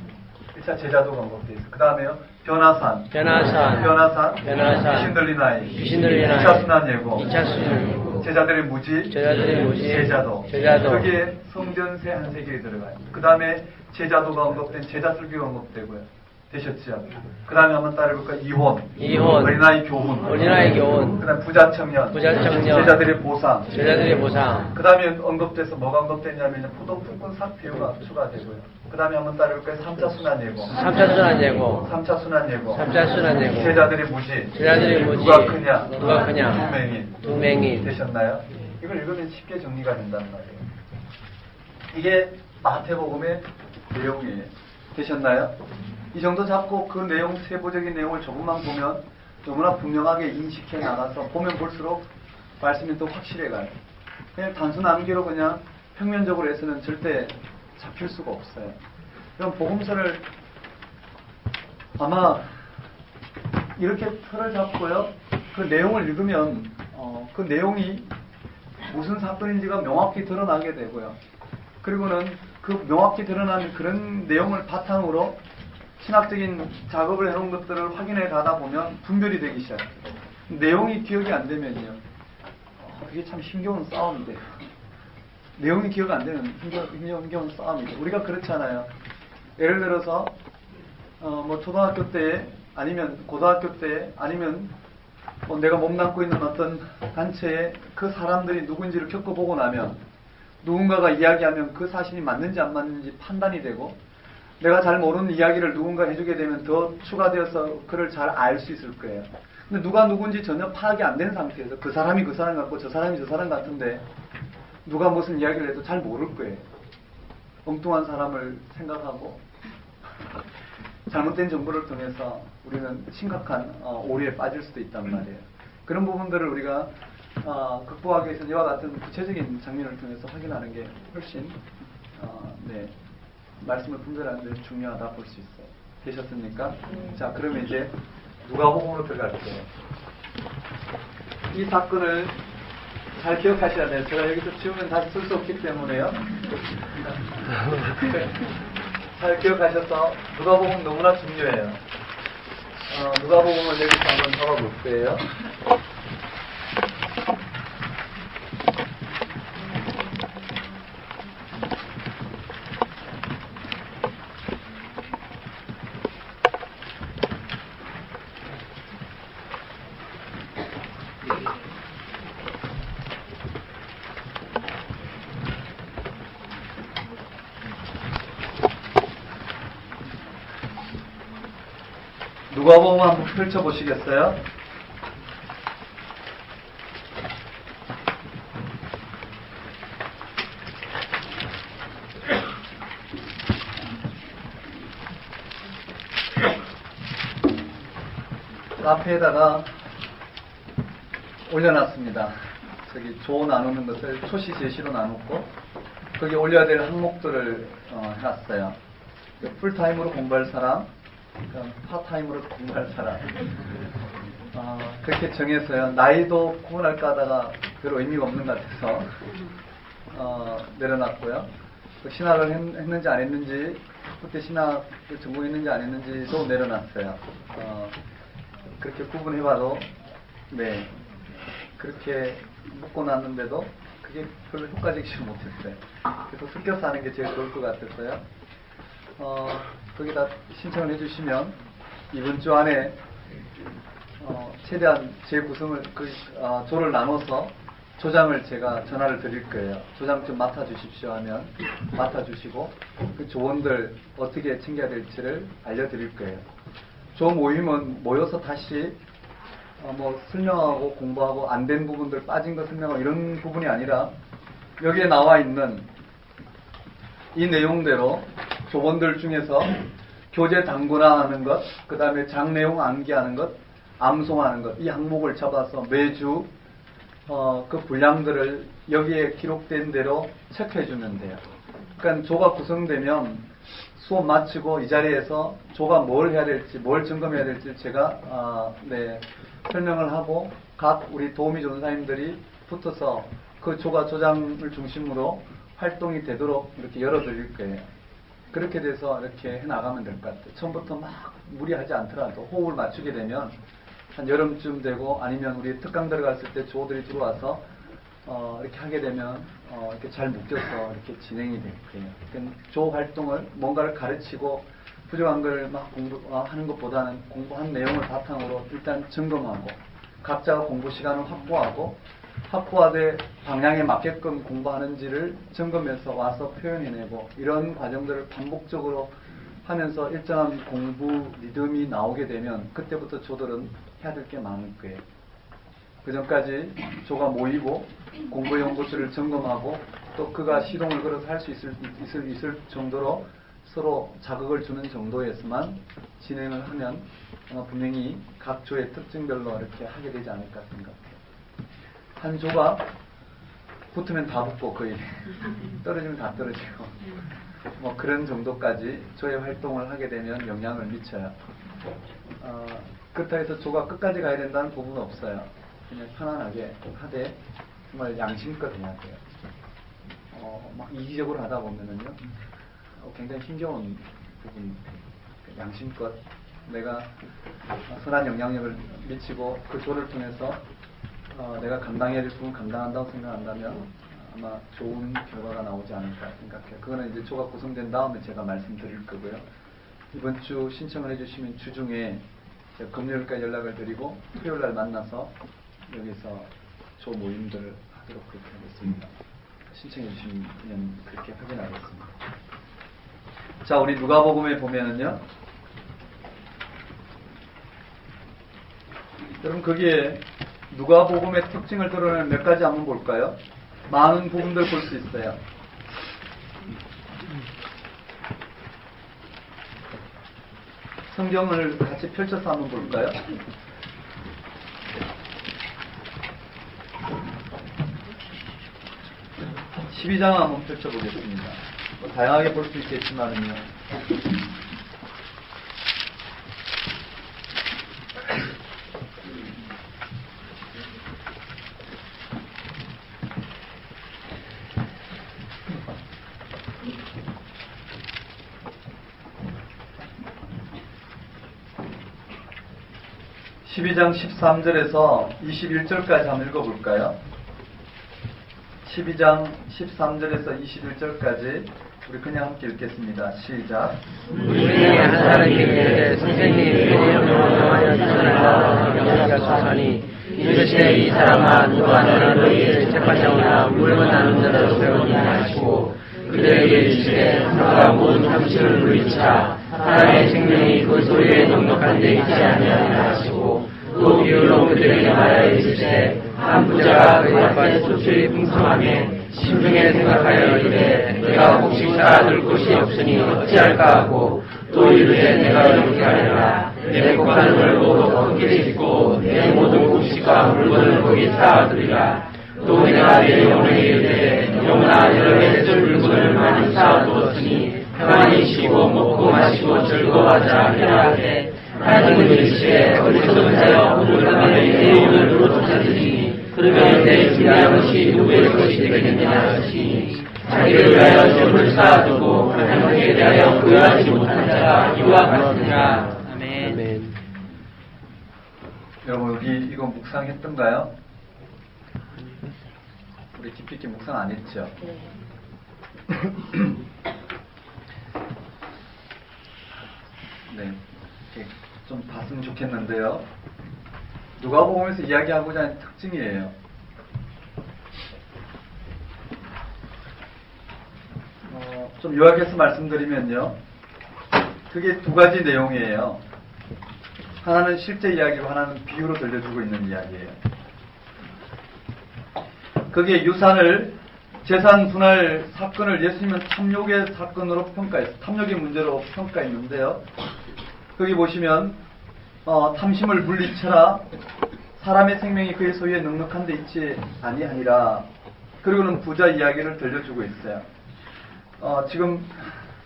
1차 제자도가 언급되어 있어요. 그 다음에요. 변화산. 변화산. 귀신 들린 아이. 2차 순환 예고. 2차 순환. 제자들의 무지. 제자도. 여기에 성전세 한 세 개에 들어가요. 그 다음에 제자도가 언급된 제자 설교가 언급되고요. 되셨죠? 그 다음에 한번 따라해볼까? 이혼. 어린아이 교훈. 그 다음에 부자 청년. 제자들의 보상. 그 다음에 언급돼서 뭐가 언급되냐면 부동특권 사표가 추가되고요. 그 다음에 한번 따라해볼까요? 3차 순환 예고. 3차 순환 예고. 제자들의 무지. 누가 크냐? 둥맹이. 되셨나요? 이걸 읽으면 쉽게 정리가 된단 말이에요. 이게 마태복음의 내용이에요. 되셨나요? 이 정도 잡고 그 내용, 세부적인 내용을 조금만 보면 너무나 분명하게 인식해 나가서 보면 볼수록 말씀이 또 확실해가요. 그냥 단순 암기로 그냥 평면적으로 해서는 절대 잡힐 수가 없어요. 그럼 복음서를 아마 이렇게 틀을 잡고요. 그 내용을 읽으면 그 내용이 무슨 사건인지가 명확히 드러나게 되고요. 그리고는 그 명확히 드러난 그런 내용을 바탕으로 신학적인 작업을 해놓은 것들을 확인해 가다 보면 분별이 되기 시작해요. 내용이 기억이 안 되면요. 그게 참 힘겨운 싸움인데. 내용이 기억 안 되는 힘겨운 싸움이죠. 우리가 그렇잖아요. 예를 들어서 뭐 초등학교 때 아니면 고등학교 때 아니면 내가 몸담고 있는 어떤 단체에 그 사람들이 누구인지를 겪어보고 나면 누군가가 이야기하면 그 사실이 맞는지 안 맞는지 판단이 되고 내가 잘 모르는 이야기를 누군가 해주게 되면 더 추가되어서 그를 잘 알 수 있을 거예요. 근데 누가 누군지 전혀 파악이 안 된 상태에서 그 사람이 그 사람 같고 저 사람이 저 사람 같은데 누가 무슨 이야기를 해도 잘 모를 거예요. 엉뚱한 사람을 생각하고 잘못된 정보를 통해서 우리는 심각한 오류에 빠질 수도 있단 말이에요. 그런 부분들을 우리가 극복하기 위해서 이와 같은 구체적인 장면을 통해서 확인하는 게 훨씬 말씀을 분별하는 데 중요하다 볼 수 있어요. 되셨습니까? 자, 그러면 이제 누가복음으로 들어갈게요. 이 사건을 잘 기억하셔야 돼요. 제가 여기서 지우면 다시 쓸 수 없기 때문에요. 잘 기억하셔서 누가복음 너무나 중요해요. 누가복음을 여기서 한번 잡아볼게요. 누가복음 한번 펼쳐보시겠어요? 카페에다가 올려놨습니다. 저기 조 나누는 것을 초시 제시로 나눴고 거기 올려야 될 항목들을 해놨어요. 풀타임으로 공부할 사람, 파타임으로 공부할 사람 그렇게 정해서요. 나이도 구분할까 하다가 별로 의미가 없는 것 같아서 내려놨고요. 신학을 했는지 안 했는지 그때 신학을 전공했는지 안 했는지도 내려놨어요. 그렇게 구분해봐도 그렇게 묶어놨는데도 그게 별로 효과적이지 못했어요. 그래서 섞여서 하는 게 제일 좋을 것 같았어요. 거기다 신청을 해주시면 이번 주 안에 최대한 재구성을 조를 나눠서 조장을 제가 전화를 드릴 거예요. 조장 좀 맡아주십시오 하면 맡아주시고 그 조원들 어떻게 챙겨야 될지를 알려드릴 거예요. 조 모임은 모여서 다시 뭐 설명하고 공부하고 안 된 부분들 빠진 거 설명하고 이런 부분이 아니라 여기에 나와 있는 이 내용대로 조원들 중에서 교재 당군화하는 것, 그 다음에 장내용 암기하는 것, 암송하는 것, 이 항목을 잡아서 매주 그 분량들을 여기에 기록된 대로 체크해 주면 돼요. 그러니까 조가 구성되면 수업 마치고 이 자리에서 조가 뭘 해야 될지, 뭘 점검해야 될지 제가 설명을 하고 각 우리 도우미 전사님들이 붙어서 그 조가 조장을 중심으로 활동이 되도록 이렇게 열어드릴 거예요. 그렇게 돼서 이렇게 해나가면 될 것 같아요. 처음부터 막 무리하지 않더라도 호흡을 맞추게 되면 한 여름쯤 되고 아니면 우리 특강 들어갔을 때 조들이 들어와서 이렇게 하게 되면 이렇게 잘 묶여서 이렇게 진행이 될 거예요. 그러니까 조 활동을 뭔가를 가르치고 부족한 걸 막 공부하는 것보다는 공부한 내용을 바탕으로 일단 점검하고 각자가 공부 시간을 확보하되 방향에 맞게끔 공부하는지를 점검해서 와서 표현해내고 이런 과정들을 반복적으로 하면서 일정한 공부 리듬이 나오게 되면 그때부터 조들은 해야 될 게 많을 거예요. 그 전까지 조가 모이고 공부 연구실을 점검하고 또 그가 시동을 걸어서 할 수 있을 정도로 서로 자극을 주는 정도에서만 진행을 하면 분명히 각 조의 특징별로 이렇게 하게 되지 않을까 생각해요. 한 조가 붙으면 다 붙고 거의 떨어지면 다 떨어지고 뭐 그런 정도까지 조의 활동을 하게 되면 영향을 미쳐요. 그렇다고 해서 조가 끝까지 가야 된다는 부분은 없어요. 그냥 편안하게 하되 정말 양심껏 해야 돼요. 막 이기적으로 하다 보면은요 굉장히 힘겨운 부분이 양심껏 내가 선한 영향력을 미치고 그 조를 통해서 내가 감당해야 될 부분 감당한다고 생각한다면 아마 좋은 결과가 나오지 않을까 생각해요. 그거는 이제 조가 구성된 다음에 제가 말씀드릴 거고요. 이번 주 신청을 해주시면 주중에 금요일까지 연락을 드리고 토요일날 만나서 여기서 조 모임들을 하도록 그렇게 하겠습니다. 신청해 주시면 그렇게 확인하겠습니다. 자, 우리 누가복음에 보면은요. 여러분 거기에 누가복음의 특징을 드러내는 몇 가지 한번 볼까요? 많은 부분들 볼 수 있어요. 성경을 같이 펼쳐서 한번 볼까요? (12장) 한번 펼쳐보겠습니다. 다양하게 볼 수 있겠지만은요. (12장) 13절에서 21절까지 한번 읽어볼까요? 12장 13절에서 21절까지 우리 그냥 함께 읽겠습니다. 시작. 우리는 한 사람에게 선생님이 명령하여 주셨다 명령하셨으니 이르시되 이 사람아 누가 너를 너희의 재판장이나 물건 나눈 자로 세우니 하시고 그들에게 이르시되 너가 모든 탐심을 물리치라 사람의 생명이 그 소리에 넉넉한 데 있지 아니하니라 하시고 또 비유로 그들에게 말하여 이르시되 한 부자가 그의 앞에 소출이 풍성하게 심중에 생각하여 이르되 내가 혹시 쌓아둘 곳이 없으니 어찌할까 하고 또 이르되 내가 이렇게 하리라 내 곡간을 모두 거기에 짓고 내 모든 곡식과 물건을 거기 쌓아두리라 또 내가 내 영혼에게 이르되 영혼아 여러 해줄 물건을 많이 쌓아두었으니 평안히 쉬고 먹고 마시고 즐거워하자 하리라 하되 하나님은 이르시되 어리석은 자여 오늘날에 내 영혼을 누로 쫓아들이니 그러면 내 준비한 것이 누구의 것이 되겠느냐 하시니 자기를 위하여 점을 쌓아두고 하나님께 대하여 구하지 못한 자가 이와 같으니라. 아멘. 여러분 여기 이거 묵상했던가요? 우리 깊이 있게 묵상 안 했죠? 네, 이렇게 좀 봤으면 좋겠는데요. 누가복음에서 이야기하고자 하는 특징이에요. 좀 요약해서 말씀드리면요. 그게 두 가지 내용이에요. 하나는 실제 이야기고 하나는 비유로 들려주고 있는 이야기예요. 거기에 유산을 재산 분할 사건을 예수님은 탐욕의 사건으로 평가했어요. 탐욕의 문제로 평가했는데요. 거기 보시면 탐심을 물리쳐라 사람의 생명이 그의 소유에 넉넉한 데 있지 아니하니라. 그리고는 부자 이야기를 들려주고 있어요. 지금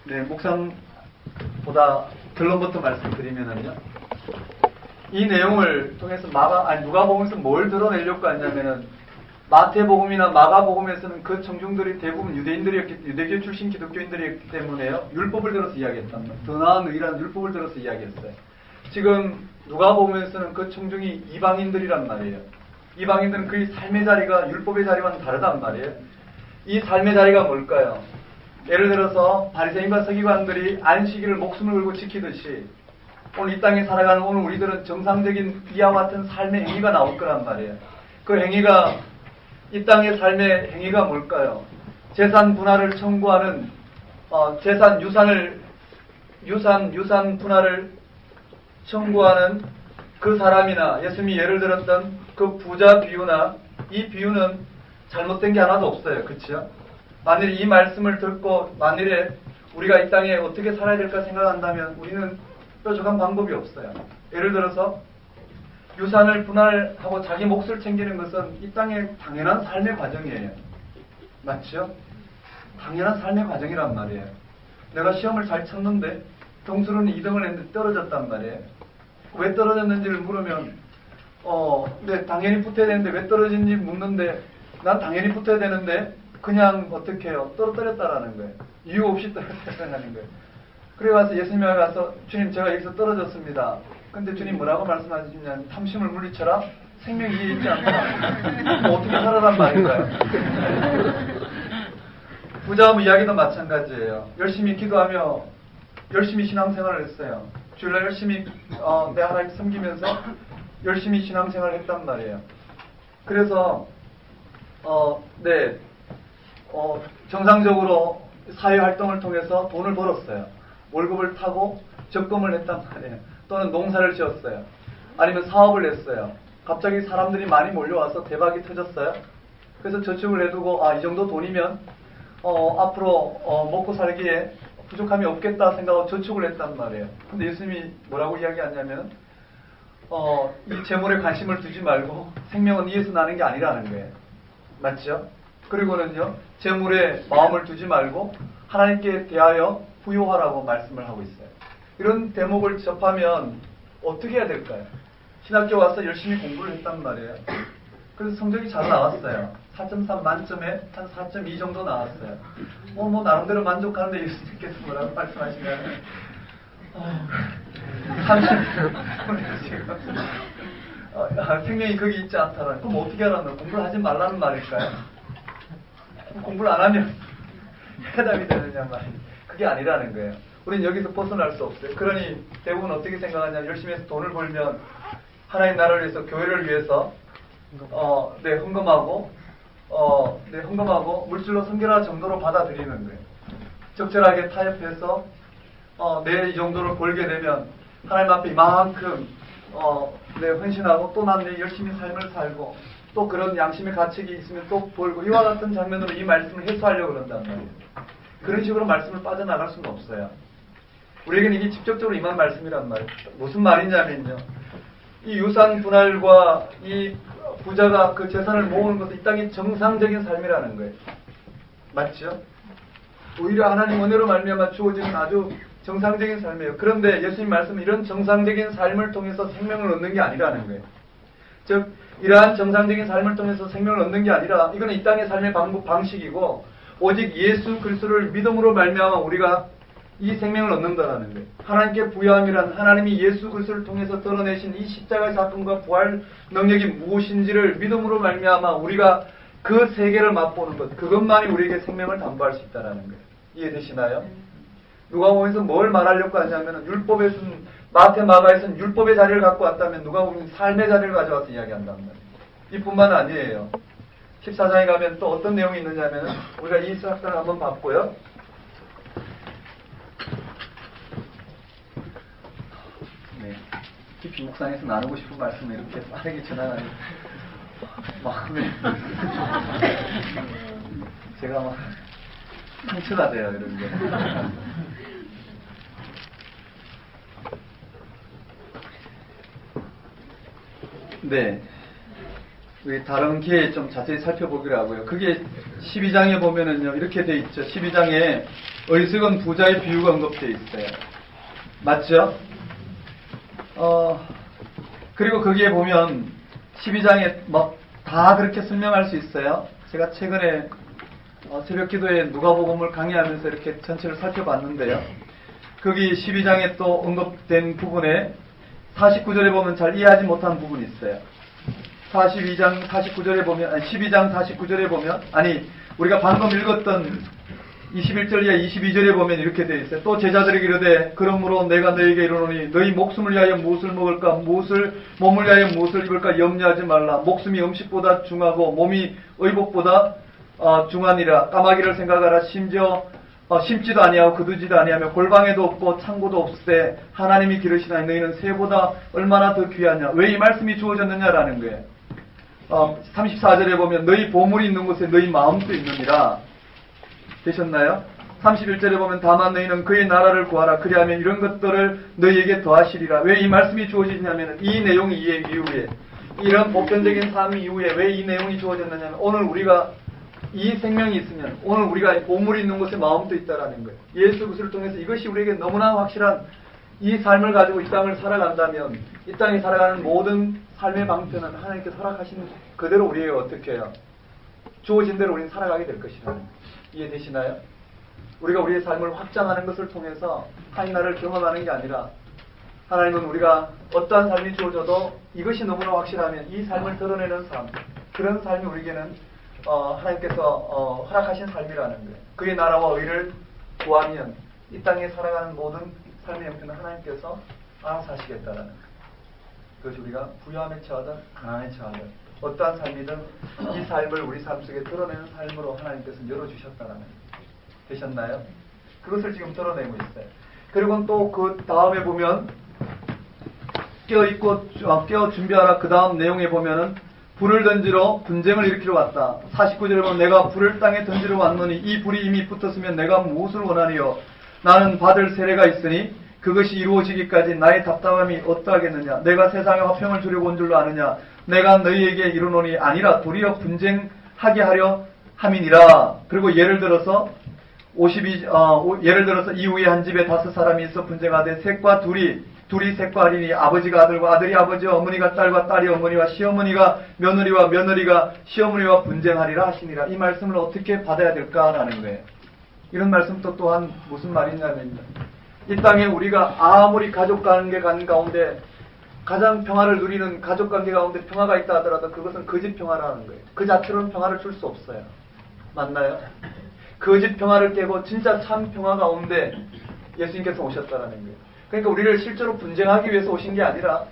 묵상보다 결론부터 말씀드리면은요. 이 내용을 통해서 누가복음에서 뭘 드러내려고 하냐면은 마태복음이나 마가복음에서는 그 청중들이 대부분 유대교 출신 기독교인들이었기 때문에요. 율법을 들어서 이야기했단 말이에요. 더 나은 의라는 율법을 들어서 이야기했어요. 지금 누가복음에서는 그 청중이 이방인들이란 말이에요. 이방인들은 그의 삶의 자리가 율법의 자리와는 다르단 말이에요. 이 삶의 자리가 뭘까요? 예를 들어서 바리새인과 서기관들이 안식일을 목숨을 걸고 지키듯이 오늘 이 땅에 살아가는 오늘 우리들은 정상적인 이와 같은 삶의 행위가 나올 거란 말이에요. 그 행위가 이 땅의 삶의 행위가 뭘까요? 재산 분할을 청구하는 재산 유산 분할을 청구하는 그 사람이나 예수님이 예를 들었던 그 부자 비유나 이 비유는 잘못된 게 하나도 없어요. 그렇죠? 만일 이 말씀을 듣고 만일에 우리가 이 땅에 어떻게 살아야 될까 생각한다면 우리는 뾰족한 방법이 없어요. 예를 들어서 유산을 분할하고 자기 몫을 챙기는 것은 이 땅의 당연한 삶의 과정이에요. 맞죠? 당연한 삶의 과정이란 말이에요. 내가 시험을 잘 쳤는데 동수는 2등을 했는데 떨어졌단 말이에요. 왜 떨어졌는지를 물으면 네, 당연히 붙어야 되는데 왜 떨어진지 묻는데 난 당연히 붙어야 되는데 그냥 어떻게 해요? 떨어뜨렸다라는 거예요. 이유 없이 떨어뜨렸다는 거예요. 그래 가서 예수님에 가서 주님 제가 여기서 떨어졌습니다. 근데 주님 뭐라고 말씀하시냐면 탐심을 물리쳐라. 생명이 이에 있지 않다. 어떻게 살아란 말인가요? 부자업 이야기도 마찬가지예요. 열심히 기도하며 열심히 신앙생활을 했어요. 주일날 열심히 내 하나님 섬기면서 열심히 신앙생활을 했단 말이에요. 그래서 정상적으로 사회활동을 통해서 돈을 벌었어요. 월급을 타고 적금을 했단 말이에요. 또는 농사를 지었어요. 아니면 사업을 했어요. 갑자기 사람들이 많이 몰려와서 대박이 터졌어요. 그래서 저축을 해두고 이 정도 돈이면 앞으로 먹고 살기에 부족함이 없겠다 생각하고 저축을 했단 말이에요. 근데 예수님이 뭐라고 이야기하냐면 이 재물에 관심을 두지 말고 생명은 이에서 나는 게 아니라는 거예요. 맞죠? 그리고는요, 재물에 마음을 두지 말고 하나님께 대하여 부요하라고 말씀을 하고 있어요. 이런 대목을 접하면 어떻게 해야 될까요? 신학교 와서 열심히 공부를 했단 말이에요. 그래서 성적이 잘 나왔어요. 4.3 만점에 한 4.2 정도 나왔어요. 뭐 나름대로 만족하는데 예수님께서 뭐라고 말씀하시냐면 30 생명이 거기 있지 않다라는. 그럼 어떻게 하라는 공부를 하지 말라는 말일까요? 공부를 안 하면 해답이 되느냐 말이에요. 그게 아니라는 거예요. 우리는 여기서 벗어날 수 없어요. 그러니 대부분 어떻게 생각하냐, 열심히 해서 돈을 벌면 하나님 나라를 위해서, 교회를 위해서 헌금하고 물질로 섬겨라 정도로 받아들이는 거예요. 적절하게 타협해서 내 이 정도를 벌게 되면 하나님 앞에 이만큼 헌신하고 또 난 내 열심히 삶을 살고 또 그런 양심의 가책이 있으면 또 벌고, 이와 같은 장면으로 이 말씀을 해소하려고 그런단 말이에요. 그런 식으로 말씀을 빠져나갈 수는 없어요. 우리에게는 이게 직접적으로 임한 말씀이란 말이에요. 무슨 말이냐면요, 이 유산 분할과 이 부자가 그 재산을 모으는 것은 이 땅의 정상적인 삶이라는 거예요. 맞죠? 오히려 하나님 은혜로 말미암아 주어지는 아주 정상적인 삶이에요. 그런데 예수님 말씀은 이런 정상적인 삶을 통해서 생명을 얻는 게 아니라는 거예요. 즉 이러한 정상적인 삶을 통해서 생명을 얻는 게 아니라 이거는 이 땅의 삶의 방식이고 오직 예수 그리스도를 믿음으로 말미암아 우리가 이 생명을 얻는다라는 거예요. 하나님께 부여함이란 하나님이 예수 그리스도를 통해서 드러내신 이 십자가의 사건과 부활 능력이 무엇인지를 믿음으로 말미암아 우리가 그 세계를 맛보는 것, 그것만이 우리에게 생명을 담보할 수 있다라는 거예요. 이해되시나요? 누가복음에서 뭘 말하려고 하냐면 율법에서는, 마태 마가에서는 율법의 자리를 갖고 왔다면 누가복음은 삶의 자리를 가져와서 이야기한단 말이에요. 이뿐만 아니에요. 14장에 가면 또 어떤 내용이 있느냐면 우리가 이 사건을 한번 봤고요. 깊이 묵상해서 나누고 싶은 말씀을 이렇게 빠르게 전하는 마음에 제가 막 상처가 돼요, 이런 게. 네. 우리 다른 기회에 좀 자세히 살펴보기로 하고요. 그게 12장에 보면은요, 이렇게 돼 있죠. 12장에 어리석은 부자의 비유가 언급되어 있어요. 맞죠? 그리고 거기에 보면 12장에 막 다 그렇게 설명할 수 있어요. 제가 최근에 새벽 기도에 누가복음을 강의하면서 이렇게 전체를 살펴봤는데요. 거기 12장에 또 언급된 부분에 49절에 보면 잘 이해하지 못한 부분이 있어요. 42장 49절에 보면, 12장 49절에 보면, 우리가 방금 읽었던 21절 이하 22절에 보면 이렇게 되어 있어요. 또 제자들에게 이르되 그러므로 내가 너희에게 이르노니 너희 목숨을 위하여 무엇을 먹을까 몸을 위하여 무엇을 입을까 염려하지 말라. 목숨이 음식보다 중하고 몸이 의복보다 중하니라. 까마귀를 생각하라. 심지어 심지도 아니하고 거두지도 아니하며 골방에도 없고 창고도 없을 때 하나님이 기르시나니 너희는 새보다 얼마나 더 귀하냐. 왜 이 말씀이 주어졌느냐라는 거예요. 34절에 보면 너희 보물이 있는 곳에 너희 마음도 있느니라. 되셨나요? 31절에 보면 다만 너희는 그의 나라를 구하라. 그리하면 이런 것들을 너희에게 더하시리라. 왜 이 말씀이 주어지냐면 이 내용이 이후에 이런 보편적인 삶 이후에 왜 이 내용이 주어졌느냐면 오늘 우리가 이 생명이 있으면 오늘 우리가 보물이 있는 곳에 마음도 있다라는 거예요. 예수 그리스도를 통해서 이것이 우리에게 너무나 확실한 이 삶을 가지고 이 땅을 살아간다면 이 땅에 살아가는 모든 삶의 방편은 하나님께서 허락하신 그대로 우리에게 어떻게 해요? 주어진 대로 우리는 살아가게 될 것이라는 거예요. 이해되시나요? 우리가 우리의 삶을 확장하는 것을 통해서 하나님을 경험하는 게 아니라 하나님은 우리가 어떠한 삶이 주어져도 이것이 너무나 확실하면 이 삶을 드러내는 삶, 그런 삶이 우리에게는 하나님께서 허락하신 삶이라는 거예요. 그의 나라와 의를 구하면 이 땅에 살아가는 모든 삶의 형편은 하나님께서 알아서 하시겠다라는 거예요. 그것이 우리가 부유함에 처하든 가난에 처하든 어떠한 삶이든 이 삶을 우리 삶 속에 드러내는 삶으로 하나님께서 열어주셨다는 거예요. 되셨나요? 그것을 지금 드러내고 있어요. 그리고 또 그 다음에 보면 깨어 준비하라. 그 다음 내용에 보면은 불을 던지러 분쟁을 일으키러 왔다. 49절에 보면 내가 불을 땅에 던지러 왔노니 이 불이 이미 붙었으면 내가 무엇을 원하니요? 나는 받을 세례가 있으니 그것이 이루어지기까지 나의 답답함이 어떠하겠느냐? 내가 세상에 화평을 주려고 온 줄로 아느냐? 내가 너희에게 이르노니 아니라 도리어 분쟁하게 하려 함이니라. 그리고 예를 들어서 이후에 한 집에 5사람이 있어 분쟁하되 셋과 둘이 셋과 하리니 아버지가 아들과 아들이 아버지와 어머니가 딸과 딸이 어머니와 시어머니가 며느리와 며느리가 시어머니와 분쟁하리라 하시니라. 이 말씀을 어떻게 받아야 될까라는 거예요. 이런 말씀도 또한 무슨 말이냐면 이 땅에 우리가 아무리 가족관계 가운데 가장 평화를 누리는 가족관계 가운데 평화가 있다 하더라도 그것은 거짓 평화라는 거예요. 그 자체로는 평화를 줄 수 없어요. 맞나요? 거짓 평화를 깨고 진짜 참 평화 가운데 예수님께서 오셨다라는 거예요. 그러니까 우리를 실제로 분쟁하기 위해서 오신 게 아니라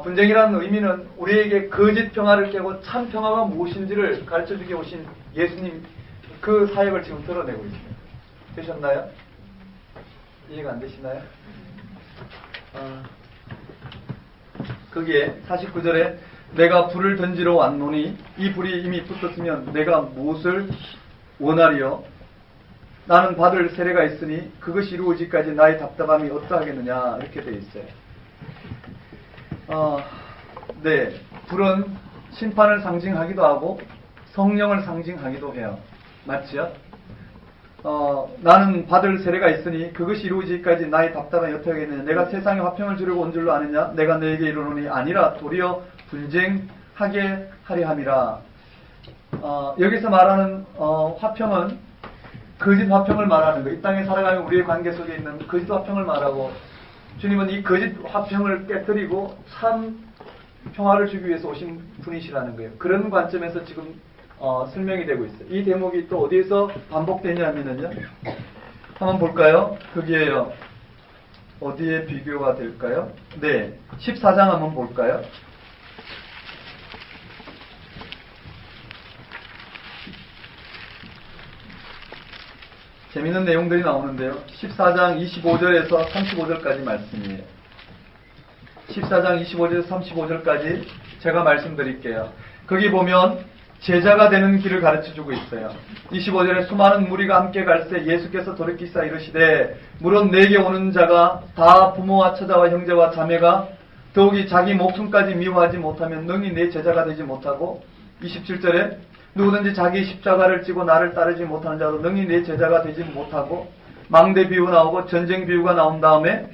분쟁이라는 의미는 우리에게 거짓 평화를 깨고 참 평화가 무엇인지를 가르쳐주기 오신 예수님 그 사역을 지금 드러내고 있습니다. 되셨나요? 이해가 안 되시나요? 거기에 49절에 내가 불을 던지러 왔노니 이 불이 이미 붙었으면 내가 무엇을 원하리요? 나는 받을 세례가 있으니 그것이 이루어지기까지 나의 답답함이 어떠하겠느냐 이렇게 되어 있어요. 네, 불은 심판을 상징하기도 하고 성령을 상징하기도 해요. 맞죠? 나는 받을 세례가 있으니 그것이 이루어지기까지 나의 답답함이 어떠하겠느냐? 내가 세상에 화평을 주려고 온 줄로 아느냐? 내가 너에게 이르노니 아니라 도리어 분쟁하게 하려 함이라. 여기서 말하는 화평은 거짓 화평을 말하는 거예요. 이 땅에 살아가는 우리의 관계 속에 있는 거짓 화평을 말하고 주님은 이 거짓 화평을 깨뜨리고 참 평화를 주기 위해서 오신 분이시라는 거예요. 그런 관점에서 지금 설명이 되고 있어요. 이 대목이 또 어디에서 반복되냐면요. 한번 볼까요? 거기에요. 어디에 비교가 될까요? 네, 14장 한번 볼까요? 재밌는 내용들이 나오는데요. 14장 25절에서 35절까지 말씀이에요. 14장 25절에서 35절까지 제가 말씀드릴게요. 거기 보면 제자가 되는 길을 가르쳐주고 있어요. 25절에 수많은 무리가 함께 갈 때 예수께서 돌이키사 이르시되 물론 내게 오는 자가 다 부모와 처자와 형제와 자매가 더욱이 자기 목숨까지 미워하지 못하면 능히 내 제자가 되지 못하고 27절에 누구든지 자기 십자가를 지고 나를 따르지 못하는 자도 능히 내 제자가 되지 못하고 망대 비유 나오고 전쟁 비유가 나온 다음에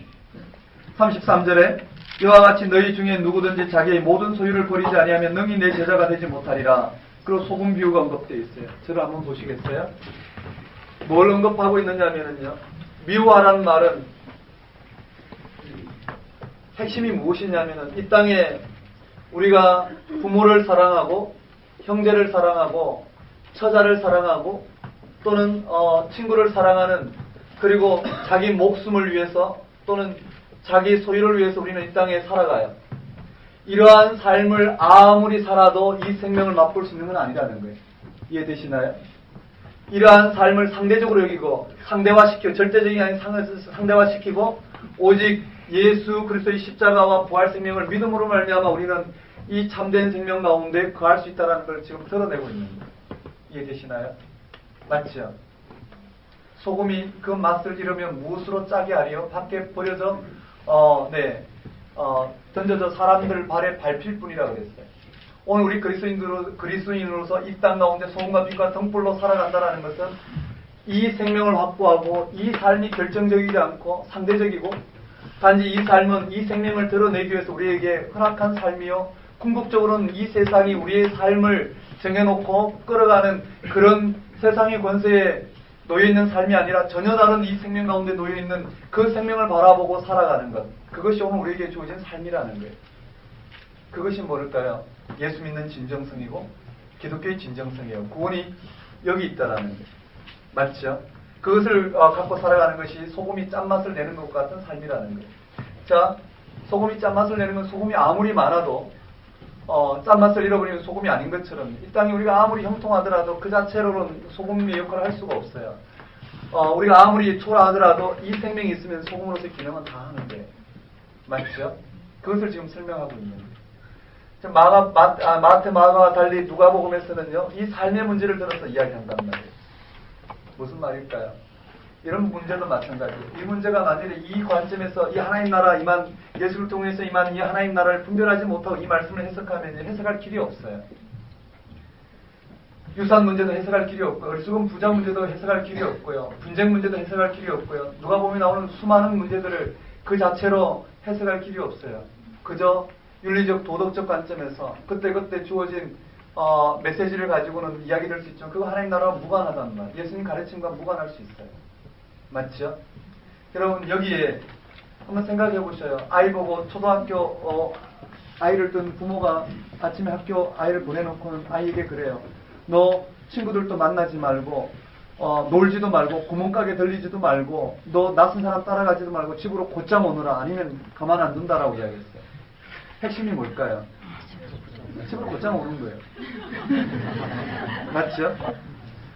33절에 이와 같이 너희 중에 누구든지 자기의 모든 소유를 버리지 아니하면 능히 내 제자가 되지 못하리라. 그리고 소금 비유가 언급되어 있어요. 저를 한번 보시겠어요? 뭘 언급하고 있느냐면요. 미워하라는 말은 핵심이 무엇이냐면은 이 땅에 우리가 부모를 사랑하고 형제를 사랑하고 처자를 사랑하고 또는 친구를 사랑하는 그리고 자기 목숨을 위해서 또는 자기 소유를 위해서 우리는 이 땅에 살아가요. 이러한 삶을 아무리 살아도 이 생명을 맛볼 수 있는 건 아니라는 거예요. 이해되시나요? 이러한 삶을 상대적으로 여기고 상대화시키고 절대적인 아닌 상대화시키고 오직 예수 그리스도의 십자가와 부활 생명을 믿음으로 말미암아 우리는 이 참된 생명 가운데 거할 수 있다는 걸 지금 드러내고 있는 거예요. 이해되시나요? 맞죠? 소금이 그 맛을 잃으면 무엇으로 짜게 하리요? 밖에 버려져 던져져 사람들 발에 밟힐 뿐이라 그랬어요. 오늘 우리 그리스도인으로서 이 땅 가운데 소금과 빛과 등불로 살아간다는 것은 이 생명을 확보하고 이 삶이 결정적이지 않고 상대적이고 단지 이 삶은 이 생명을 드러내기 위해서 우리에게 허락한 삶이요. 궁극적으로는 이 세상이 우리의 삶을 정해놓고 끌어가는 그런 세상의 권세에 놓여있는 삶이 아니라 전혀 다른 이 생명 가운데 놓여있는 그 생명을 바라보고 살아가는 것. 그것이 오늘 우리에게 주어진 삶이라는 거예요. 그것이 뭘까요? 예수 믿는 진정성이고 기독교의 진정성이에요. 구원이 여기 있다라는 거예요. 맞죠? 그것을 갖고 살아가는 것이 소금이 짠맛을 내는 것 같은 삶이라는 거예요. 자, 소금이 짠맛을 내는 건 소금이 아무리 많아도 짠맛을 잃어버리면 소금이 아닌 것처럼 이 땅에 우리가 아무리 형통하더라도 그 자체로는 소금의 역할을 할 수가 없어요. 우리가 아무리 초라하더라도 이 생명이 있으면 소금으로서의 기능은 다 하는데 맞죠? 그것을 지금 설명하고 있는 거예요. 마태, 마가와 달리 누가복음에서는요 이 삶의 문제를 들어서 이야기한단 말이에요. 무슨 말일까요? 이런 문제도 마찬가지예요. 이 문제가 만약에 이 관점에서 이 하나님 나라 예수를 통해서 임하는 이 하나님 나라를 분별하지 못하고 이 말씀을 해석하면 해석할 길이 없어요. 유산 문제도 해석할 길이 없고요. 어리석은 부자 문제도 해석할 길이 없고요. 분쟁 문제도 해석할 길이 없고요. 누가복음에 나오는 수많은 문제들을 그 자체로 해석할 길이 없어요. 그저 윤리적 도덕적 관점에서 그때그때 주어진 메시지를 가지고는 이야기될 수 있죠. 그거 하나님 나라와 무관하단 말. 예수님 가르침과 무관할 수 있어요. 맞죠? 여러분 여기에 한번 생각해 보셔요. 아이 보고 초등학교 아이를 둔 부모가 아침에 학교 아이를 보내놓고는 아이에게 그래요. 너 친구들도 만나지 말고 놀지도 말고 구멍가게 들리지도 말고 너 낯선 사람 따라가지도 말고 집으로 곧장 오너라. 아니면 가만 안 둔다라고 이야기했어요. 핵심이 뭘까요? 집으로 곧장 오는 거예요. 맞죠?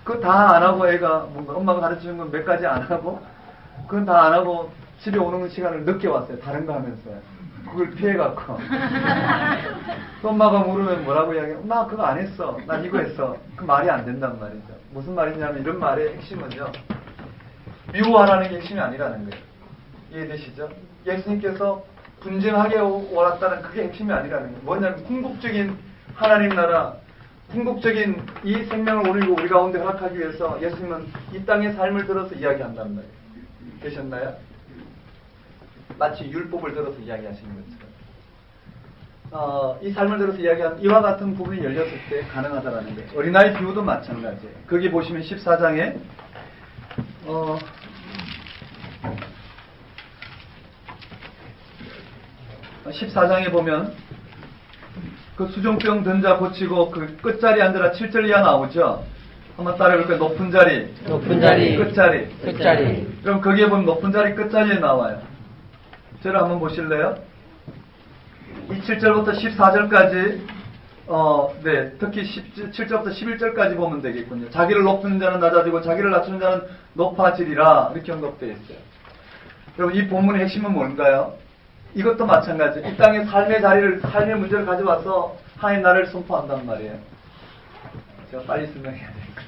그거 다 안 하고 애가 뭔가 엄마가 가르치는 건 몇 가지 안 하고 그건 다 안 하고 집에 오는 시간을 늦게 왔어요. 다른 거 하면서요. 그걸 피해갖고 엄마가 물으면 뭐라고 이야기해요? 엄마 그거 안 했어. 난 이거 했어. 그 말이 안 된단 말이죠. 무슨 말이냐면 이런 말의 핵심은요. 미워하라는 게 핵심이 아니라는 거예요. 이해되시죠? 예수님께서 분쟁하게 원했다는 그게 핵심이 아니라는 거예요. 뭐냐면 궁극적인 하나님 나라 궁극적인 이 생명을 우리 가운데 허락하기 위해서 예수님은 이 땅의 삶을 들어서 이야기한단 말이에요. 되셨나요? 마치 율법을 들어서 이야기하시는 것처럼 이 삶을 들어서 이야기한 이와 같은 부분이 열렸을 때 가능하다라는 거예요. 어린아이 비유도 마찬가지예요. 거기 보시면 14장에 14장에 보면 그 수종병 든자 고치고 그 끝자리 앉으라 7절 이하 나오죠. 한번 따라해볼까요? 높은 자리, 끝자리. 그럼 거기에 보면 높은 자리 끝자리에 나와요. 저를 한번 보실래요? 이 7절부터 14절까지 특히 7절부터 11절까지 보면 되겠군요. 자기를 높이는 자는 낮아지고 자기를 낮추는 자는 높아지리라 이렇게 언급되어 있어요. 여러분 이 본문의 핵심은 뭔가요? 이것도 마찬가지. 이 땅의 삶의 문제를 가져와서 하나님 나라를 선포한단 말이에요. 제가 빨리 설명해야 되니까.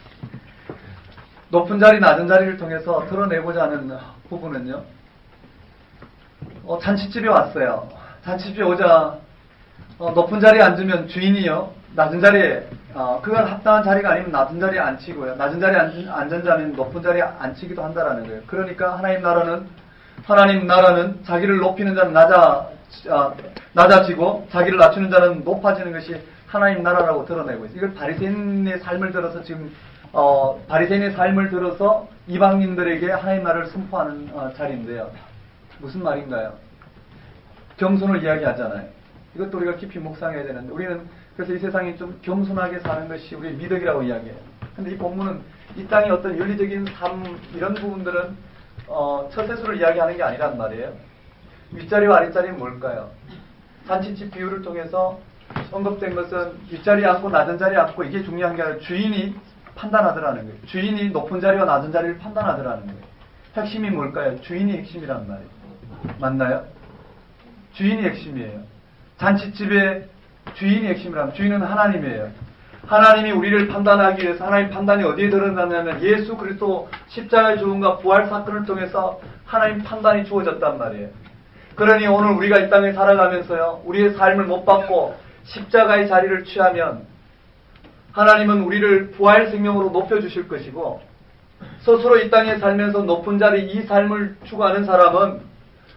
높은 자리, 낮은 자리를 통해서 드러내고자 하는 부분은요. 잔치집에 왔어요. 잔치집에 오자 높은 자리에 앉으면 주인이요. 낮은 자리에 그건 합당한 자리가 아니면 낮은 자리에 앉히고요. 낮은 자리에 앉은 자는 높은 자리에 앉히기도 한다라는 거예요. 그러니까 하나님 나라는 자기를 높이는 자는 낮아지고 자기를 낮추는 자는 높아지는 것이 하나님 나라라고 드러내고 있어요. 이걸 바리새인의 삶을 들어서 지금 바리새인의 삶을 들어서 이방인들에게 하나님 나라를 선포하는 자리인데요. 무슨 말인가요? 겸손을 이야기하잖아요. 이것도 우리가 깊이 묵상해야 되는데 우리는 그래서 이 세상이 좀 겸손하게 사는 것이 우리의 미덕이라고 이야기해요. 근데 이 본문은 이 땅의 어떤 윤리적인 삶 이런 부분들은 처세술을 이야기하는 게 아니란 말이에요. 윗자리와 아랫자리는 뭘까요? 잔치집 비유를 통해서 언급된 것은 윗자리에 앉고 낮은 자리에 앉고 이게 중요한 게 아니라 주인이 판단하더라는 거예요. 주인이 높은 자리와 낮은 자리를 판단하더라는 거예요. 핵심이 뭘까요? 주인이 핵심이란 말이에요. 맞나요? 주인이 핵심이에요. 잔치집의 주인이 핵심이라면 주인은 하나님이에요. 하나님이 우리를 판단하기 위해서 하나님 판단이 어디에 드러나냐면 예수 그리스도 십자가의 죽음과 부활 사건을 통해서 하나님 판단이 주어졌단 말이에요. 그러니 오늘 우리가 이 땅에 살아가면서요, 우리의 삶을 못 받고 십자가의 자리를 취하면 하나님은 우리를 부활 생명으로 높여주실 것이고 스스로 이 땅에 살면서 높은 자리 이 삶을 추구하는 사람은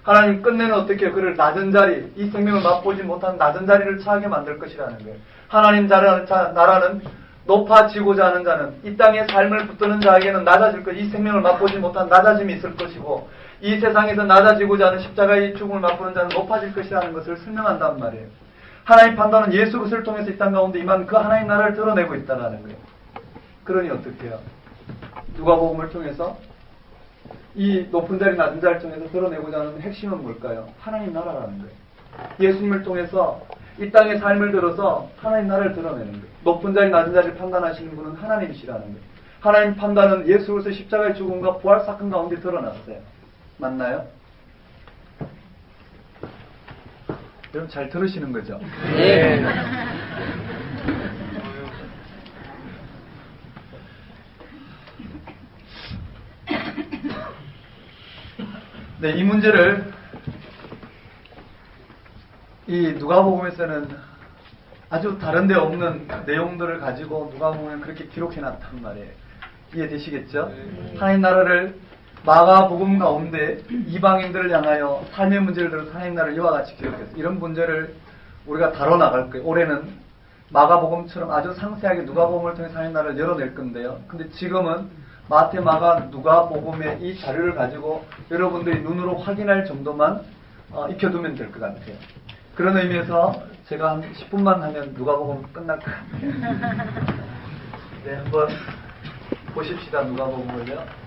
하나님 끝내는 어떻게 해요? 그를 낮은 자리, 이 생명을 맛보지 못한 낮은 자리를 처하게 만들 것이라는 거예요. 하나님 나라는 높아지고자 하는 자는 이 땅에 삶을 붙드는 자에게는 낮아질 것, 이 생명을 맛보지 못한 낮아짐이 있을 것이고 이 세상에서 낮아지고자 하는 십자가의 죽음을 맛보는 자는 높아질 것이라는 것을 설명한단 말이에요. 하나님 판단은 예수 그리스도를 통해서 이 땅 가운데 임한 그 하나님 나라를 드러내고 있다는 거예요. 그러니 어떻게 해요? 누가복음을 통해서 이 높은 자리 낮은 자리를 통해서 드러내고자 하는 핵심은 뭘까요? 하나님 나라라는 거예요. 예수님을 통해서 이 땅의 삶을 들어서 하나님 나라를 드러내는 거예요. 높은 자리 낮은 자리를 판단하시는 분은 하나님이시라는 거예요. 하나님 판단은 예수 그리스도의 십자가의 죽음과 부활 사건 가운데 드러났어요. 맞나요? 여러분 잘 들으시는 거죠? 네. 네, 이 문제를 이 누가복음에서는 아주 다른 데 없는 내용들을 가지고 누가복음에 그렇게 기록해 놨단 말이에요. 이해되시겠죠? 하나님 나라를 마가복음 가운데 이방인들을 향하여 삶의 문제를 들어서 하나님 나라를 이와 같이 기록했어요. 이런 문제를 우리가 다뤄나갈 거예요. 올해는 마가복음처럼 아주 상세하게 누가복음을 통해서 하나님 나라를 열어낼 건데요. 근데 지금은 마태, 마가, 누가복음의 이 자료를 가지고 여러분들이 눈으로 확인할 정도만 익혀두면 될 것 같아요. 그런 의미에서 제가 한 10분만 하면 누가복음 끝날 것 같아요. 네, 한번 보십시다. 누가복음을요.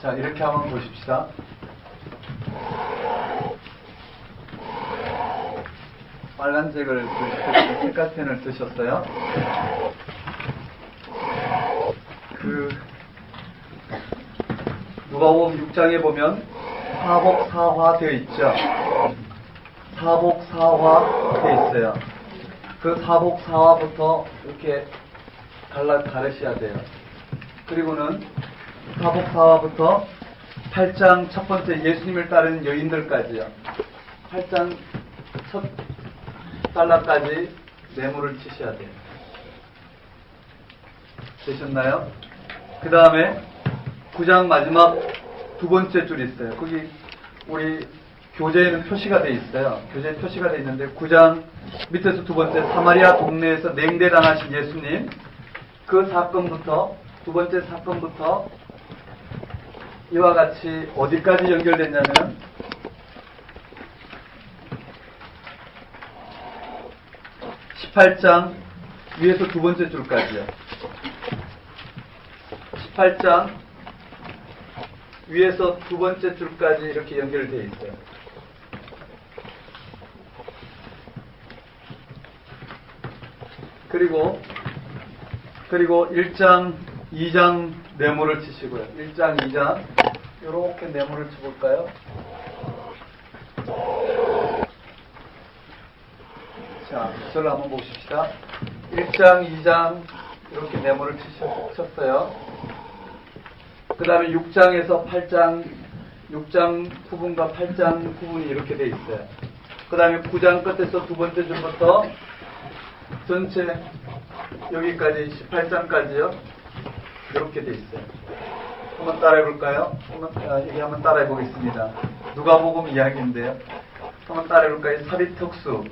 자, 이렇게 한번 보십시다. 빨간색을 드셨어요? 색깔펜을 드셨어요? 누가복음 6장에 보면 사복사화 되어 있죠. 사복사화 되어 있어요. 그 사복사화부터 이렇게 가르셔야 돼요. 그리고는 사복사화부터 8장 첫 번째 예수님을 따르는 여인들까지요. 8장 첫 달라까지 메모를 치셔야 돼요. 되셨나요? 그 다음에 9장 마지막 두 번째 줄이 있어요. 거기 우리 교재에는 표시가 돼 있어요. 교재에 표시가 돼 있는데 9장 밑에서 두 번째 사마리아 동네에서 냉대당하신 예수님, 그 사건부터 두 번째 사건부터 이와 같이 어디까지 연결됐냐면 18장 위에서 두 번째 줄까지요. 18장 위에서 두 번째 줄까지 이렇게 연결되어 있어요. 그리고 1장, 2장 네모를 치시고요. 1장, 2장 이렇게 네모를 쳐볼까요? 자, 저를 한번 보십시다. 1장, 2장 이렇게 네모를 쳤어요. 그 다음에 6장에서 8장, 6장 부분과 8장 부분이 이렇게 돼 있어요. 그 다음에 9장 끝에서 두 번째 줄부터 전체 여기까지 18장까지요. 이렇게 돼 있어요. 한번 따라해 볼까요? 여기 한번 따라해 보겠습니다. 누가복음 이야기인데요. 한번 따라해 볼까요? 삽입특수.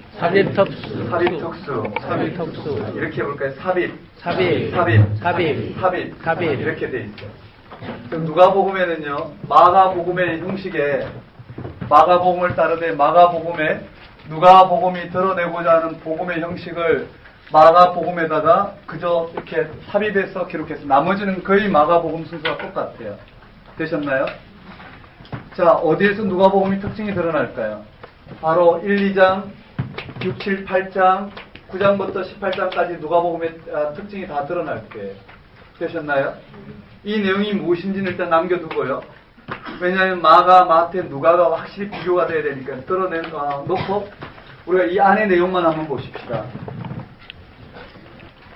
이렇게 해볼까요? 삽입. 이렇게 돼 있어요. 누가복음에는요, 마가복음의 형식에 마가복음을 따르되 마가복음에 누가복음이 드러내고자 하는 복음의 형식을 마가복음에다가 그저 이렇게 삽입해서 기록했어요. 나머지는 거의 마가복음 순서가 똑같아요. 되셨나요? 자, 어디에서 누가복음이 특징이 드러날까요? 바로 1, 2장, 6, 7, 8장, 9장부터 18장까지 누가복음의 특징이 다 드러날 거예요. 되셨나요? 이 내용이 무엇인지는 일단 남겨두고요. 왜냐하면 마가, 마태, 누가가 확실히 비교가 돼야 되니까 놓고 우리가 이 안의 내용만 한번 보십시다.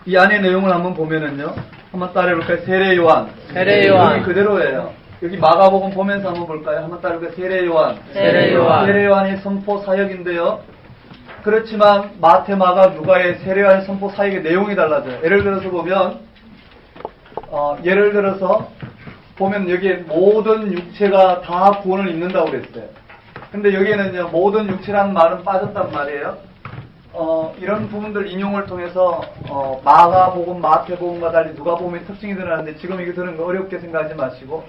이 안의 내용을 한번 보면은요, 한번 따라해볼까요? 세례요한. 여기 그대로예요. 여기 마가복음 보면서 한번 볼까요? 한번 따라해볼까요? 세례요한의 선포 사역인데요. 그렇지만 마태, 마가, 누가의 세례요한의 선포 사역의 내용이 달라져요. 예를 들어서 보면 여기에 모든 육체가 다 구원을 입는다고 그랬어요. 근데 여기에는요, 모든 육체라는 말은 빠졌단 말이에요. 이런 부분들 인용을 통해서 마가복음, 마태복음과 달리 누가복음의 특징이 드러나는데 지금 이거 들은 거 어렵게 생각하지 마시고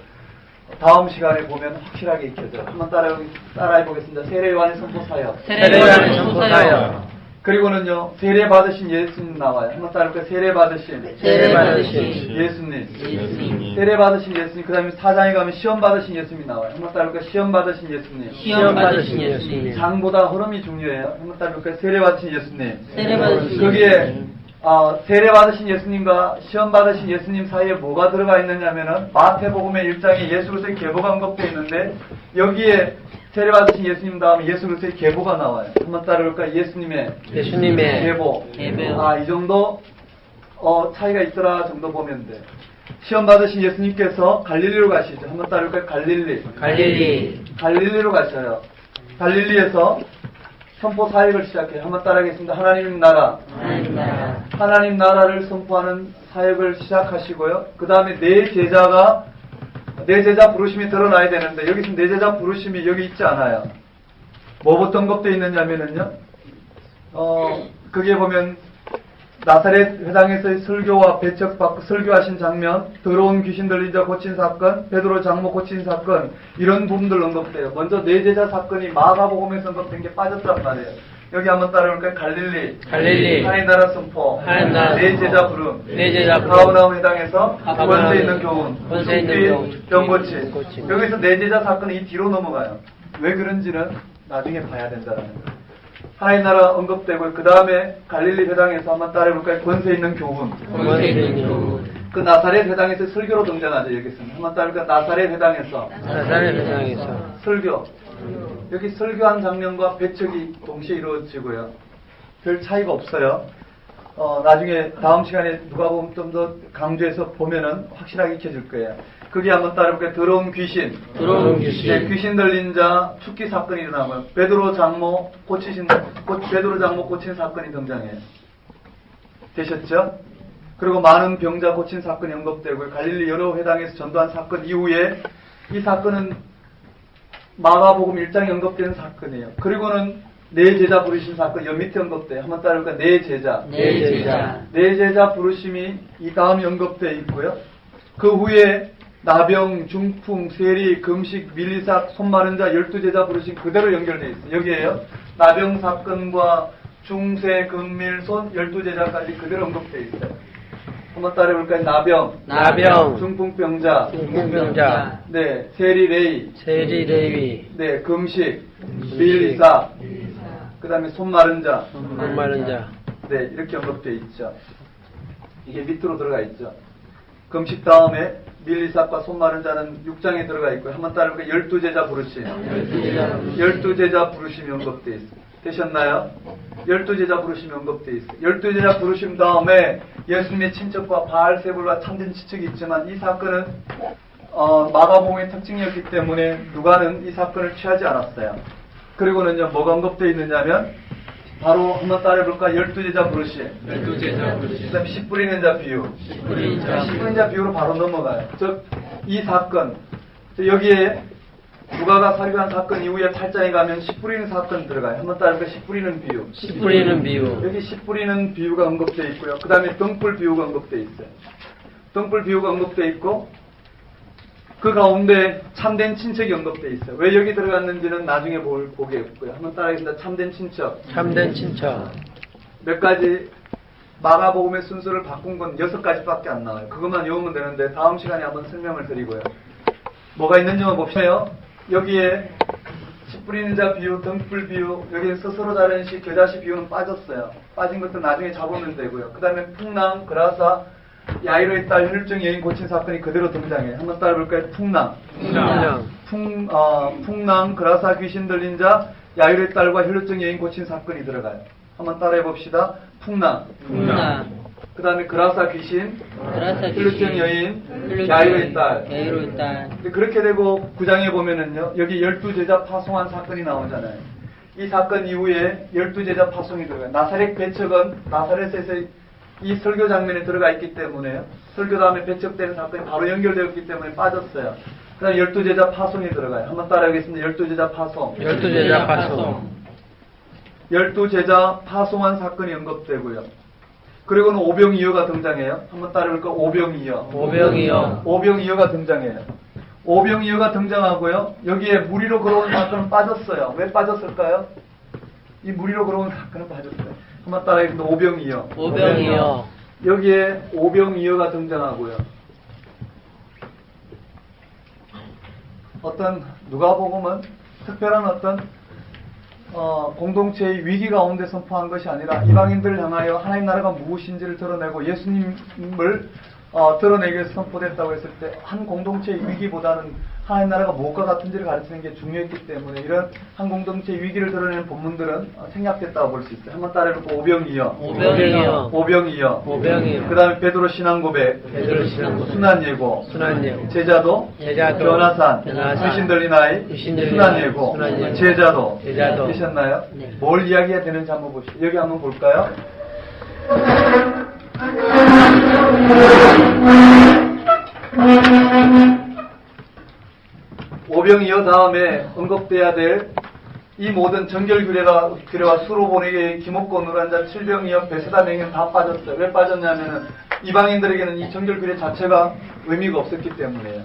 다음 시간에 보면 확실하게 익혀져요. 한번 따라해 보겠습니다. 세례요한의 선포 사역. 그리고는요, 세례 받으신 예수님 나와요. 한번 따라해볼까요? 세례 받으신 예수님. 세례 받으신 예수님. 그 다음에 4장에 가면 시험 받으신 예수님이 나와요. 한번 따라해볼까요? 시험 받으신 예수님. 장보다 흐름이 중요해요. 한번 따라해볼까요? 세례 받으신 예수님. 거기에 세례 받으신 예수님과 시험 받으신 예수님 사이에 뭐가 들어가 있느냐면은 마태복음의 1장에 예수 그리스도의 계보가 언급되어 있는데 여기에 세례 받으신 예수님 다음에 예수 그리스도의 계보가 나와요. 한번 따라볼까요? 예수님의 계보. 이 정도 차이가 있더라 정도 보면 돼. 시험 받으신 예수님께서 갈릴리로 가시죠. 한번 따라볼까요? 갈릴리로 가셔요. 갈릴리에서 선포 사역을 시작해요. 한번 따라하겠습니다. 하나님 나라를 선포하는 사역을 시작하시고요. 그 다음에 내 제자 부르심이 드러나야 되는데 여기서 내 제자 부르심이 여기 있지 않아요. 뭐부터 언급되어 있느냐면은요. 거기에 보면 나사렛 회당에서의 설교와 배척받고 설교하신 장면, 더러운 귀신 들린 자 고친 사건, 베드로 장모 고친 사건, 이런 부분들 언급돼요. 먼저 내 제자 사건이 마가복음에서 언급된 게 빠졌단 말이에요. 여기 한번 따라올까요? 갈릴리. 하나님 나라 선포. 내 제자 부름. 가버나움 회당에서 권세 있는 교훈. 병 고침. 여기서 내 제자 사건이 이 뒤로 넘어가요. 왜 그런지는 나중에 봐야 된다는 거예요. 하나님 나라 언급되고 그 다음에 갈릴리 회당에서 한번 따라해볼까요? 권세 있는 교훈. 그 나사렛 회당에서 설교로 등장하죠. 여기서는 한번 따라해볼까요? 나사렛 회당에서 설교. 여기 설교한 장면과 배척이 동시에 이루어지고요. 별 차이가 없어요. 나중에 다음 시간에 누가복음 좀 더 강조해서 보면은 확실하게 익혀질 거예요. 거기 한번 따라볼까요? 더러운 귀신. 네, 귀신 들린 자 죽기 사건이 일어나고요. 베드로 장모 고친 사건이 등장해요. 되셨죠? 그리고 많은 병자 고친 사건이 언급되고요. 갈릴리 여러 회당에서 전도한 사건 이후에 이 사건은 마가복음 1장에 언급되는 사건이에요. 그리고는 네 제자 부르신 사건 여 밑에 언급돼요. 한번 따라볼까요? 네 제자. 네 제자. 네 제자 부르심이 이 다음에 언급되어 있고요. 그 후에 나병, 중풍, 세리, 금식, 밀리삭, 손 마른 자 12제자 부르심 그대로 연결되어 있어요. 여기에요. 나병 사건과 중세, 금밀, 손 12제자까지 그대로 언급되어 있어요. 한번 따라해볼까요? 나병, 중풍병자, 중풍병자, 네, 세리 레이, 세리 레위, 네, 금식, 밀리삭, 그 다음에 손 마른 자, 손 마른 자, 네, 이렇게 언급되어 있죠. 이게 밑으로 들어가 있죠. 금식 다음에 밀리삭과 손 마른 자는 6장에 들어가 있고요. 한번 따라해볼까요? 12제자 부르심. 12제자 부르심이 언급되어 있어요. 되셨나요? 12제자 부르심이 언급되어 있어요. 12제자 부르심 다음에 예수님의 친척과 바알세불과 참된 친척이 있지만 이 사건은 마가복음의 특징이었기 때문에 누가는 이 사건을 취하지 않았어요. 그리고는요, 뭐가 언급되어 있느냐면 바로 한번 따라해볼까? 12제자 부르심. 12제자 부르심. 그 다음에 씨 뿌리는 자 비유. 씨 뿌리는 자 비유로 바로 넘어가요. 즉, 이 사건, 여기에 누가가 살인한 사건 이후에 8장에 가면 씨 뿌리는 사건 들어가요. 한번 따라해볼까? 씨 뿌리는 비유. 씨 뿌리는 비유. 여기 씨 뿌리는 비유가 언급되어 있고요. 그 다음에 등불 비유가 언급되어 있어요. 등불 비유가 언급되어 있고 그 가운데 참된 친척이 언급되어 있어요. 왜 여기 들어갔는지는 나중에 보겠고요. 한번 따라하겠습니다. 참된 친척. 참된 친척. 몇 가지 마가복음의 순서를 바꾼 건 6가지밖에 안 나와요. 그것만 외우면 되는데 다음 시간에 한번 설명을 드리고요. 뭐가 있는지만 봅시다. 여기에 씨 뿌리는 자 비유, 등불 비유, 여기 스스로 자르는 시, 겨자씨 비유는 빠졌어요. 빠진 것도 나중에 잡으면 되고요. 그 다음에 풍랑, 그라사, 야이로의 딸 혈증 여인 고친 사건이 그대로 등장해요. 한번 따라볼까요? 풍랑. 풍랑, 그라사 귀신 들린 자, 야이로의 딸과 혈증 여인 고친 사건이 들어가요. 한번 따라해봅시다. 풍랑. 그 다음에 그라사 귀신, 혈증 여인, 야이로의 딸. 그렇게 되고 9장에 보면은요, 여기 12제자 파송한 사건이 나오잖아요. 이 사건 이후에 12제자 파송이 들어가요. 나사렛 배척은 나사렛에서 이 설교 장면에 들어가 있기 때문에 설교 다음에 배척되는 사건이 바로 연결되었기 때문에 빠졌어요. 그 다음에 12제자 파송이 들어가요. 한번 따라하겠습니다. 12제자 파송. 12제자 파송. 12제자 파송한 사건이 언급되고요. 그리고는 오병이어가 등장해요. 한번 따라해볼까? 오병이어. 오병이어가 등장해요. 오병이어가 등장하고요. 여기에 무리로 걸어온 사건은 빠졌어요. 왜 빠졌을까요? 이 무리로 걸어온 사건은 빠졌어요. 한번 따라해보겠습니다. 오병이어. 여기에 오병이어가 등장하고요. 어떤 누가복음은 특별한 어떤 공동체의 위기 가운데 선포한 것이 아니라 이방인들을 향하여 하나님 나라가 무엇인지를 드러내고 예수님을 드러내기 위해서 선포됐다고 했을 때 한 공동체의 위기보다는 하나님 나라가 무엇과 같은지를 가르치는 게 중요했기 때문에 이런 한 공동체의 위기를 드러내는 본문들은 생략됐다고 볼 수 있어요. 한번 따라해볼까? 오병이어. 그 다음에 베드로 신앙 고백, 순환 예고, 제자도, 변화산, 귀신 들린 아이, 순환 예고, 제자도. 되셨나요? 네. 뭘 이야기해야 되는지 한번 보시죠. 여기 한번 볼까요? 오병이어 다음에 언급돼야 될 이 모든 정결규례와 수로 보내기 기목고 누란자 7병이어 베세다 명령 다 빠졌어요. 왜 빠졌냐면은 이방인들에게는 이 정결규례 자체가 의미가 없었기 때문에요.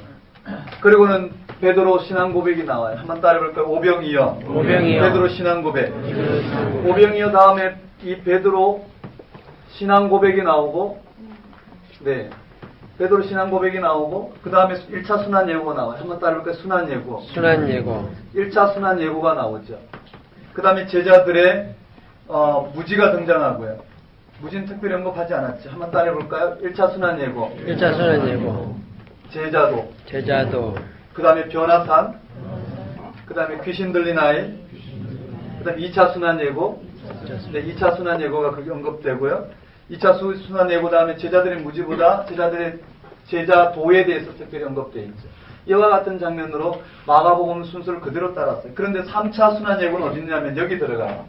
그리고는 베드로 신앙 고백이 나와요. 한번 따라해볼까요? 오병이어. 베드로 신앙 고백. 오병이어 다음에 이 베드로 신앙 고백이 나오고, 네. 베드로 신앙 고백이 나오고, 그 다음에 1차 순환 예고가 나와요. 한번 따라해볼까요? 순환 예고. 1차 순환 예고가 나오죠. 그 다음에 제자들의 무지가 등장하고요. 무지는 특별히 언급하지 않았죠. 한번 따라해볼까요? 1차 순환 예고. 제자도. 그 다음에 변화산. 그 다음에 귀신 들린 아이. 그 다음에 2차 순환 예고. 네, 2차 순환 예고가 그게 언급되고요. 2차 순환 예고 다음에 제자들의 무지보다 제자도에 대해서 특별히 언급되어 있죠. 이와 같은 장면으로 마가복음 순서를 그대로 따랐어요. 그런데 3차 순환 예고는 어디 있냐면 여기 들어가요.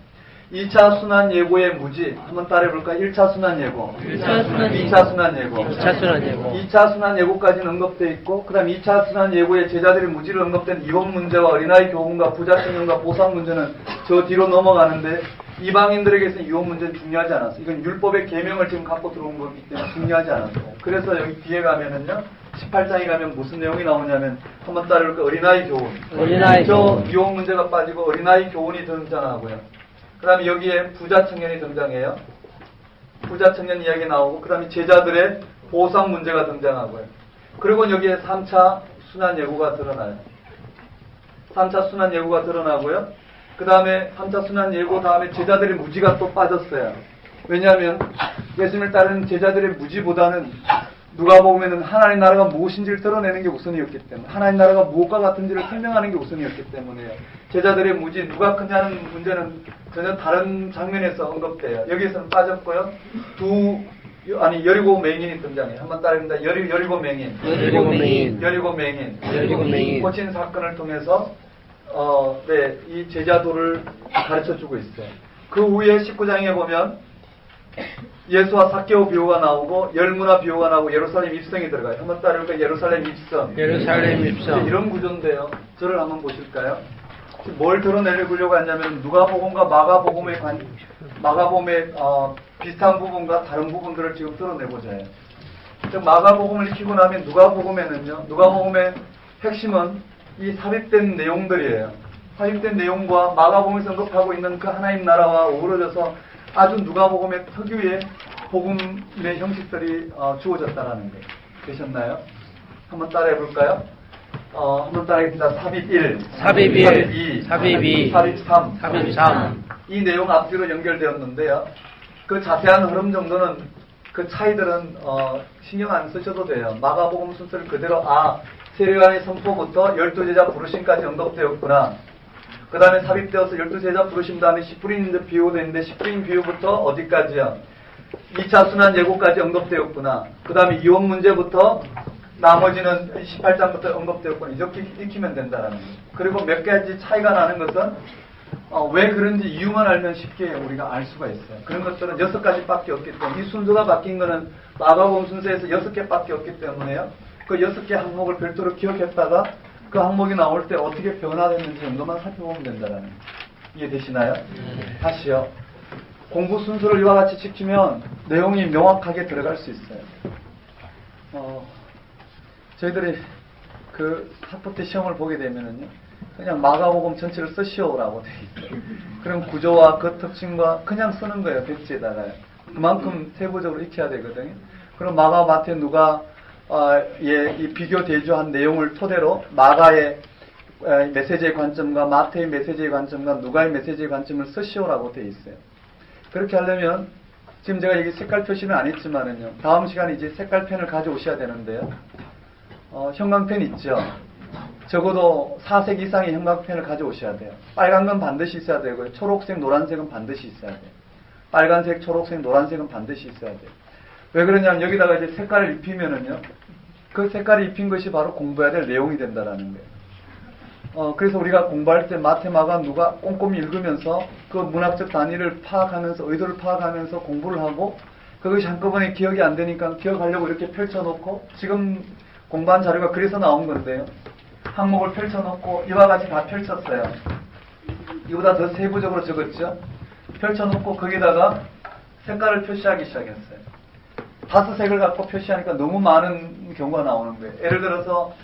2차 순환 예고의 무지 한번 따라해볼까요? 1차 순환 예고, 1차 순환 2차 순환 예고, 2차 순환 예고, 2차 순환 예고까지는 언급되어 있고, 그 다음 2차 순환 예고의 제자들의 무지를 언급된 이혼 문제와 어린아이 교훈과 부자 청년과 보상 문제는 저 뒤로 넘어가는데, 이방인들에게서는 이혼 문제는 중요하지 않았어요. 이건 율법의 계명을 지금 갖고 들어온 거기 때문에 중요하지 않았어요. 그래서 여기 뒤에 가면은요, 18장에 가면 무슨 내용이 나오냐면, 한번 따라해볼까요? 어린아이 교훈. 어린아이 저 교훈. 이혼 문제가 빠지고 어린아이 교훈이 등장하고요. 그 다음에 여기에 부자 청년이 등장해요. 부자 청년 이야기 나오고, 그 다음에 제자들의 보상 문제가 등장하고요. 그리고 여기에 3차 순환 예고가 드러나요. 3차 순환 예고가 드러나고요. 그 다음에 3차 순환 예고 다음에 제자들의 무지가 또 빠졌어요. 왜냐하면 예수님을 따르는 제자들의 무지보다는 누가복음에는 하나님 나라가 무엇인지를 드러내는 게 우선이었기 때문에, 하나님 나라가 무엇과 같은지를 설명하는 게 우선이었기 때문에요. 제자들의 무지, 누가 크냐는 문제는 전혀 다른 장면에서 언급돼요. 여기에서는 빠졌고요. 여리고 맹인이 등장해요. 한번 따라합니다. 여리고 맹인. 여리고 맹인. 여리고 맹인. 여리고 맹인. 고친 사건을 통해서 이 제자도를 가르쳐주고 있어요. 그 후에 19장에 보면 예수와 삭개오 비유가 나오고 열무나 비유가 나오고 예루살렘 입성이 들어가요. 한번 따라해볼까요? 예루살렘 입성. 예루살렘 입성. 이런 구조인데요. 저를 한번 보실까요? 뭘 드러내려고 하냐면 누가복음과 마가복음의 비슷한 부분과 다른 부분들을 지금 드러내고자 해요. 즉 마가복음을 익히고 나면 누가복음에는요. 누가복음의 핵심은 이 삽입된 내용들이에요. 삽입된 내용과 마가복음에서 언급하고 있는 그 하나님 나라와 어우러져서 아주 누가복음의 특유의 복음의 형식들이 주어졌다라는 게 되셨나요? 한번 따라해 볼까요? 한번 따라하겠습니다. 삽입 1, 삽입 1, 삽입 2, 삽입 2, 삽입 3, 삽입 3. 이 내용 앞뒤로 연결되었는데요. 그 자세한 흐름 정도는 그 차이들은 신경 안 쓰셔도 돼요. 마가복음 순서를 그대로 세례요한의 선포부터 12제자 부르심까지 언급되었구나. 그 다음에 삽입되어서 12제자 부르심 다음에 시프린 비유도 있는데 시프린 비유부터 어디까지요? 2차 순환 예고까지 언급되었구나. 그 다음에 이혼 문제부터 나머지는 18장부터 언급되었구나. 이렇게 익히면 된다는 거예요. 그리고 몇 가지 차이가 나는 것은 왜 그런지 이유만 알면 쉽게 우리가 알 수가 있어요. 그런 것들은 6가지밖에 없기 때문에 이 순서가 바뀐 거는 마가복음 순서에서 6개밖에 없기 때문에요. 그 6개 항목을 별도로 기억했다가 그 항목이 나올 때 어떻게 변화됐는지 정도만 살펴보면 된다는 거예요. 이해되시나요? 다시요. 공부 순서를 이와 같이 지키면 내용이 명확하게 들어갈 수 있어요. 저희들이 그 학부 때 시험을 보게 되면은요, 그냥 마가복음 전체를 쓰시오라고 돼 있어요. 그럼 구조와 그 특징과 그냥 쓰는 거예요, 백지에다가요. 그만큼 세부적으로 익혀야 되거든요. 그럼 마가, 마태, 누가 이 비교 대조한 내용을 토대로 마가의 메시지의 관점과 마태의 메시지의 관점과 누가의 메시지의 관점을 쓰시오라고 돼 있어요. 그렇게 하려면 지금 제가 여기 색깔 표시는 안 했지만은요, 다음 시간에 이제 색깔펜을 가져오셔야 되는데요. 형광펜 있죠? 적어도 4색 이상의 형광펜을 가져오셔야 돼요. 빨간 건 반드시 있어야 되고요. 초록색, 노란색은 반드시 있어야 돼요. 빨간색, 초록색, 노란색은 반드시 있어야 돼요. 왜 그러냐면 여기다가 이제 색깔을 입히면은요, 그 색깔을 입힌 것이 바로 공부해야 될 내용이 된다라는 거예요. 그래서 우리가 공부할 때 마태, 마가, 누가 꼼꼼히 읽으면서 그 문학적 단위를 파악하면서 의도를 파악하면서 공부를 하고 그것이 한꺼번에 기억이 안 되니까 기억하려고 이렇게 펼쳐놓고 지금 공부한 자료가 그래서 나온 건데요. 항목을 펼쳐놓고 이와 같이 다 펼쳤어요. 이보다 더 세부적으로 적었죠. 펼쳐놓고 거기다가 색깔을 표시하기 시작했어요. 5색을 갖고 표시하니까 너무 많은 경우가 나오는 거예요. 예를 들어서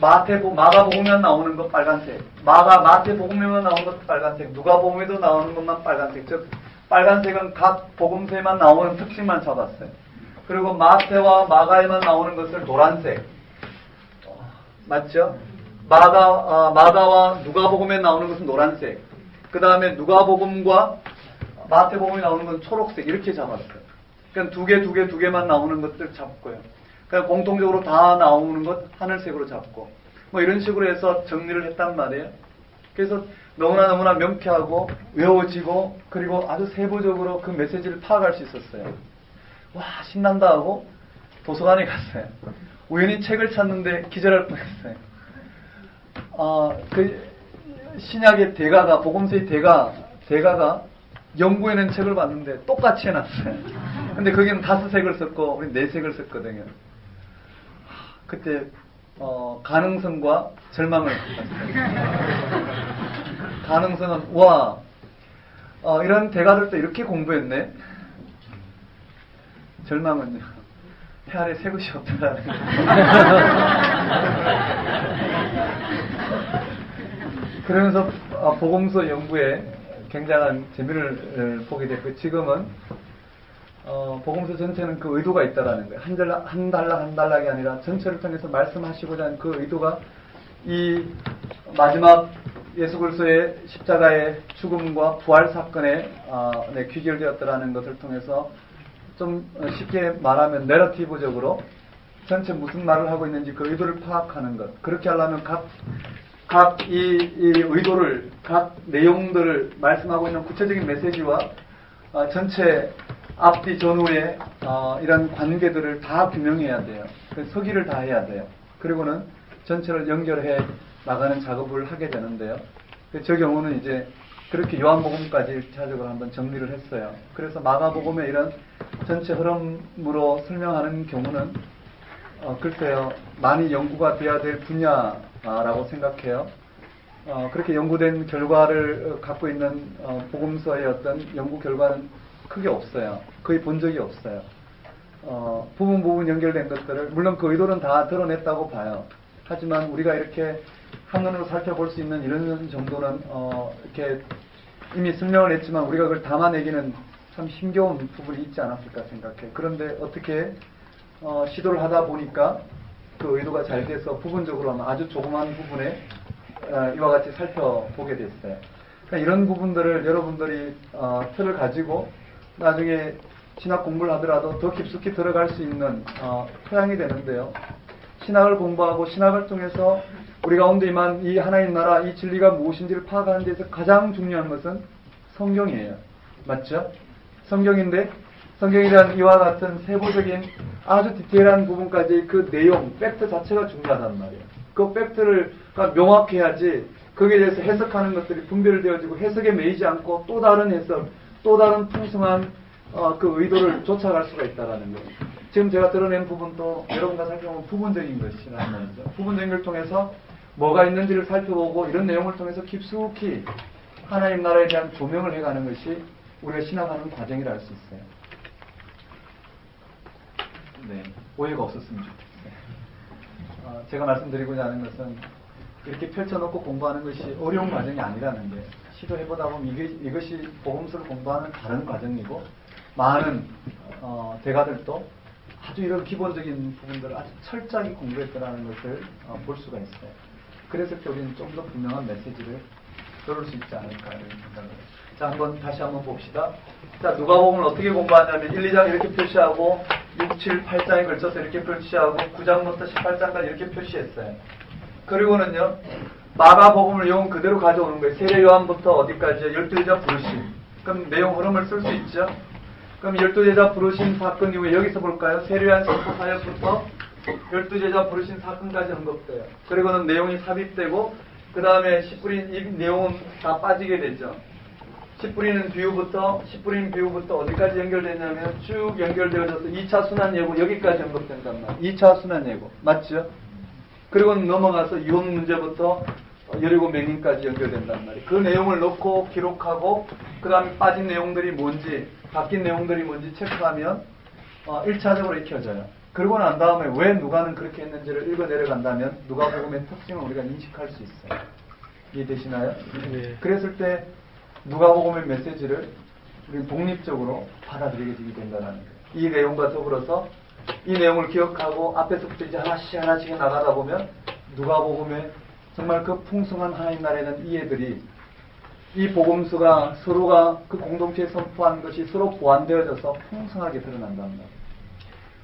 마가복음에 나오는 것 빨간색, 마태복음에만 나오는 것 빨간색, 누가복음에도 나오는 것만 빨간색. 즉 빨간색은 각 복음서에만 나오는 특징만 잡았어요. 그리고 마태와 마가에만 나오는 것을 노란색, 맞죠? 마가와 누가복음에 나오는 것은 노란색, 그 다음에 누가복음과 마태복음에 나오는 것은 초록색, 이렇게 잡았어요. 그러니까 두 개만 나오는 것들 잡고요. 그냥 공통적으로 다 나오는 것 하늘색으로 잡고 뭐 이런 식으로 해서 정리를 했단 말이에요. 그래서 너무나 명쾌하고 외워지고 그리고 아주 세부적으로 그 메시지를 파악할 수 있었어요. 와, 신난다 하고 도서관에 갔어요. 우연히 책을 찾는데 기절할 뻔했어요. 그 신약의 대가가, 복음서의 대가가 연구에는 책을 봤는데 똑같이 해놨어요. 근데 거기는 5색을 썼고 우리 4색을 썼거든요. 그때 가능성과 절망을 봤어요. 가능성은 와 이런 대가들도 이렇게 공부했네. 절망은요, 해 아래 새 것이 없다라는 거예요. 그러면서 복음서 연구에 굉장한 재미를 보게 됐고, 지금은 복음서 전체는 그 의도가 있다라는 거예요. 한 달락이 아니라 전체를 통해서 말씀하시고자 하는 그 의도가 이 마지막 예수 그리스도의 십자가의 죽음과 부활 사건에 귀결되었다라는 것을 통해서 좀 쉽게 말하면 내러티브적으로 전체 무슨 말을 하고 있는지 그 의도를 파악하는 것. 그렇게 하려면 각 이 의도를, 각 내용들을 말씀하고 있는 구체적인 메시지와 전체 앞뒤 전후의 이런 관계들을 다 규명해야 돼요. 서기를 다 해야 돼요. 그리고는 전체를 연결해 나가는 작업을 하게 되는데요. 저 경우는 이제 그렇게 요한복음까지 차적으로 한번 정리를 했어요. 그래서 마가복음의 이런 전체 흐름으로 설명하는 경우는 글쎄요, 많이 연구가 돼야 될 분야라고 생각해요. 그렇게 연구된 결과를 갖고 있는 복음서의 어떤 연구 결과는 크게 없어요. 거의 본 적이 없어요. 부분 연결된 것들을, 물론 그 의도는 다 드러냈다고 봐요. 하지만 우리가 이렇게 한눈으로 살펴볼 수 있는 이런 정도는 이렇게 이미 설명을 했지만 우리가 그걸 담아내기는 참 힘겨운 부분이 있지 않았을까 생각해요. 그런데 어떻게 시도를 하다 보니까 그 의도가 잘 돼서 부분적으로 아주 조그마한 부분에 이와 같이 살펴보게 됐어요. 그러니까 이런 부분들을 여러분들이 틀을 가지고 나중에 신학 공부를 하더라도 더 깊숙이 들어갈 수 있는 토양이 되는데요. 신학을 공부하고 신학을 통해서 우리 가운데 임한 이 하나님 나라, 이 진리가 무엇인지를 파악하는 데서 가장 중요한 것은 성경이에요. 맞죠? 성경인데 성경에 대한 이와 같은 세부적인 아주 디테일한 부분까지 그 내용, 팩트 자체가 중요하단 말이에요. 그 팩트를 명확해야지 거기에 대해서 해석하는 것들이 분별되어지고 해석에 매이지 않고 또 다른 해석, 또 다른 풍성한 그 의도를 쫓아갈 수가 있다는 거예요. 지금 제가 드러낸 부분도 여러분과 살펴보면 부분적인 것이라는 말이죠. 부분적인 걸 통해서 뭐가 있는지를 살펴보고 이런 내용을 통해서 깊숙이 하나님 나라에 대한 조명을 해가는 것이 우리가 신앙하는 과정이라 할 수 있어요. 네, 오해가 없었으면 좋겠어요. 제가 말씀드리고자 하는 것은 이렇게 펼쳐놓고 공부하는 것이 어려운 과정이 아니라는 거예요. 시도해보다 보면 이것이 복음서를 공부하는 다른 과정이고, 많은 대가들도 아주 이런 기본적인 부분들을 아주 철저하게 공부했다는 것을 볼 수가 있어요. 그랬을 때 우리는 좀 더 분명한 메시지를 들을 수 있지 않을까 이런 생각을 해요. 자, 다시 한번 봅시다. 자, 누가복음을 어떻게 공부하냐면 1, 2장 이렇게 표시하고 6, 7, 8장에 걸쳐서 이렇게 표시하고 9장부터 18장까지 이렇게 표시했어요. 그리고는요, 마가복음을 용 그대로 가져오는 거예요. 세례 요한부터 어디까지요? 12제자 부르심. 그럼 내용 흐름을 쓸 수 있죠? 그럼 12제자 부르신 사건 이후에 여기서 볼까요? 세례 요한 선포 사역부터 12제자 부르신 사건까지 언급돼요. 그리고는 내용이 삽입되고 그 다음에 10뿌린 이 내용은 다 빠지게 되죠. 10뿌리는 비유부터 어디까지 연결되냐면 쭉 연결되어져서 2차 순환 예고 여기까지 언급된단 말이에요. 2차 순환 예고. 맞죠? 그리고 넘어가서 이혼 문제부터 여리고 맹인까지 연결된단 말이에요. 그 내용을 놓고 기록하고 그 다음에 빠진 내용들이 뭔지, 바뀐 내용들이 뭔지 체크하면 1차적으로 익혀져요. 그러고 난 다음에 왜 누가는 그렇게 했는지를 읽어 내려간다면 누가복음의 특징을 우리가 인식할 수 있어요. 이해되시나요? 네. 그랬을 때 누가복음의 메시지를 우리는 독립적으로 받아들이게 된다는 거예요. 이 내용과 더불어서 이 내용을 기억하고 앞에서부터 이제 하나씩 나가다 보면 누가복음의 정말 그 풍성한 하나님 나라에 대한 이해들이 이 복음서가 서로가 그 공동체에 선포한 것이 서로 보완되어져서 풍성하게 드러난단 말이에요.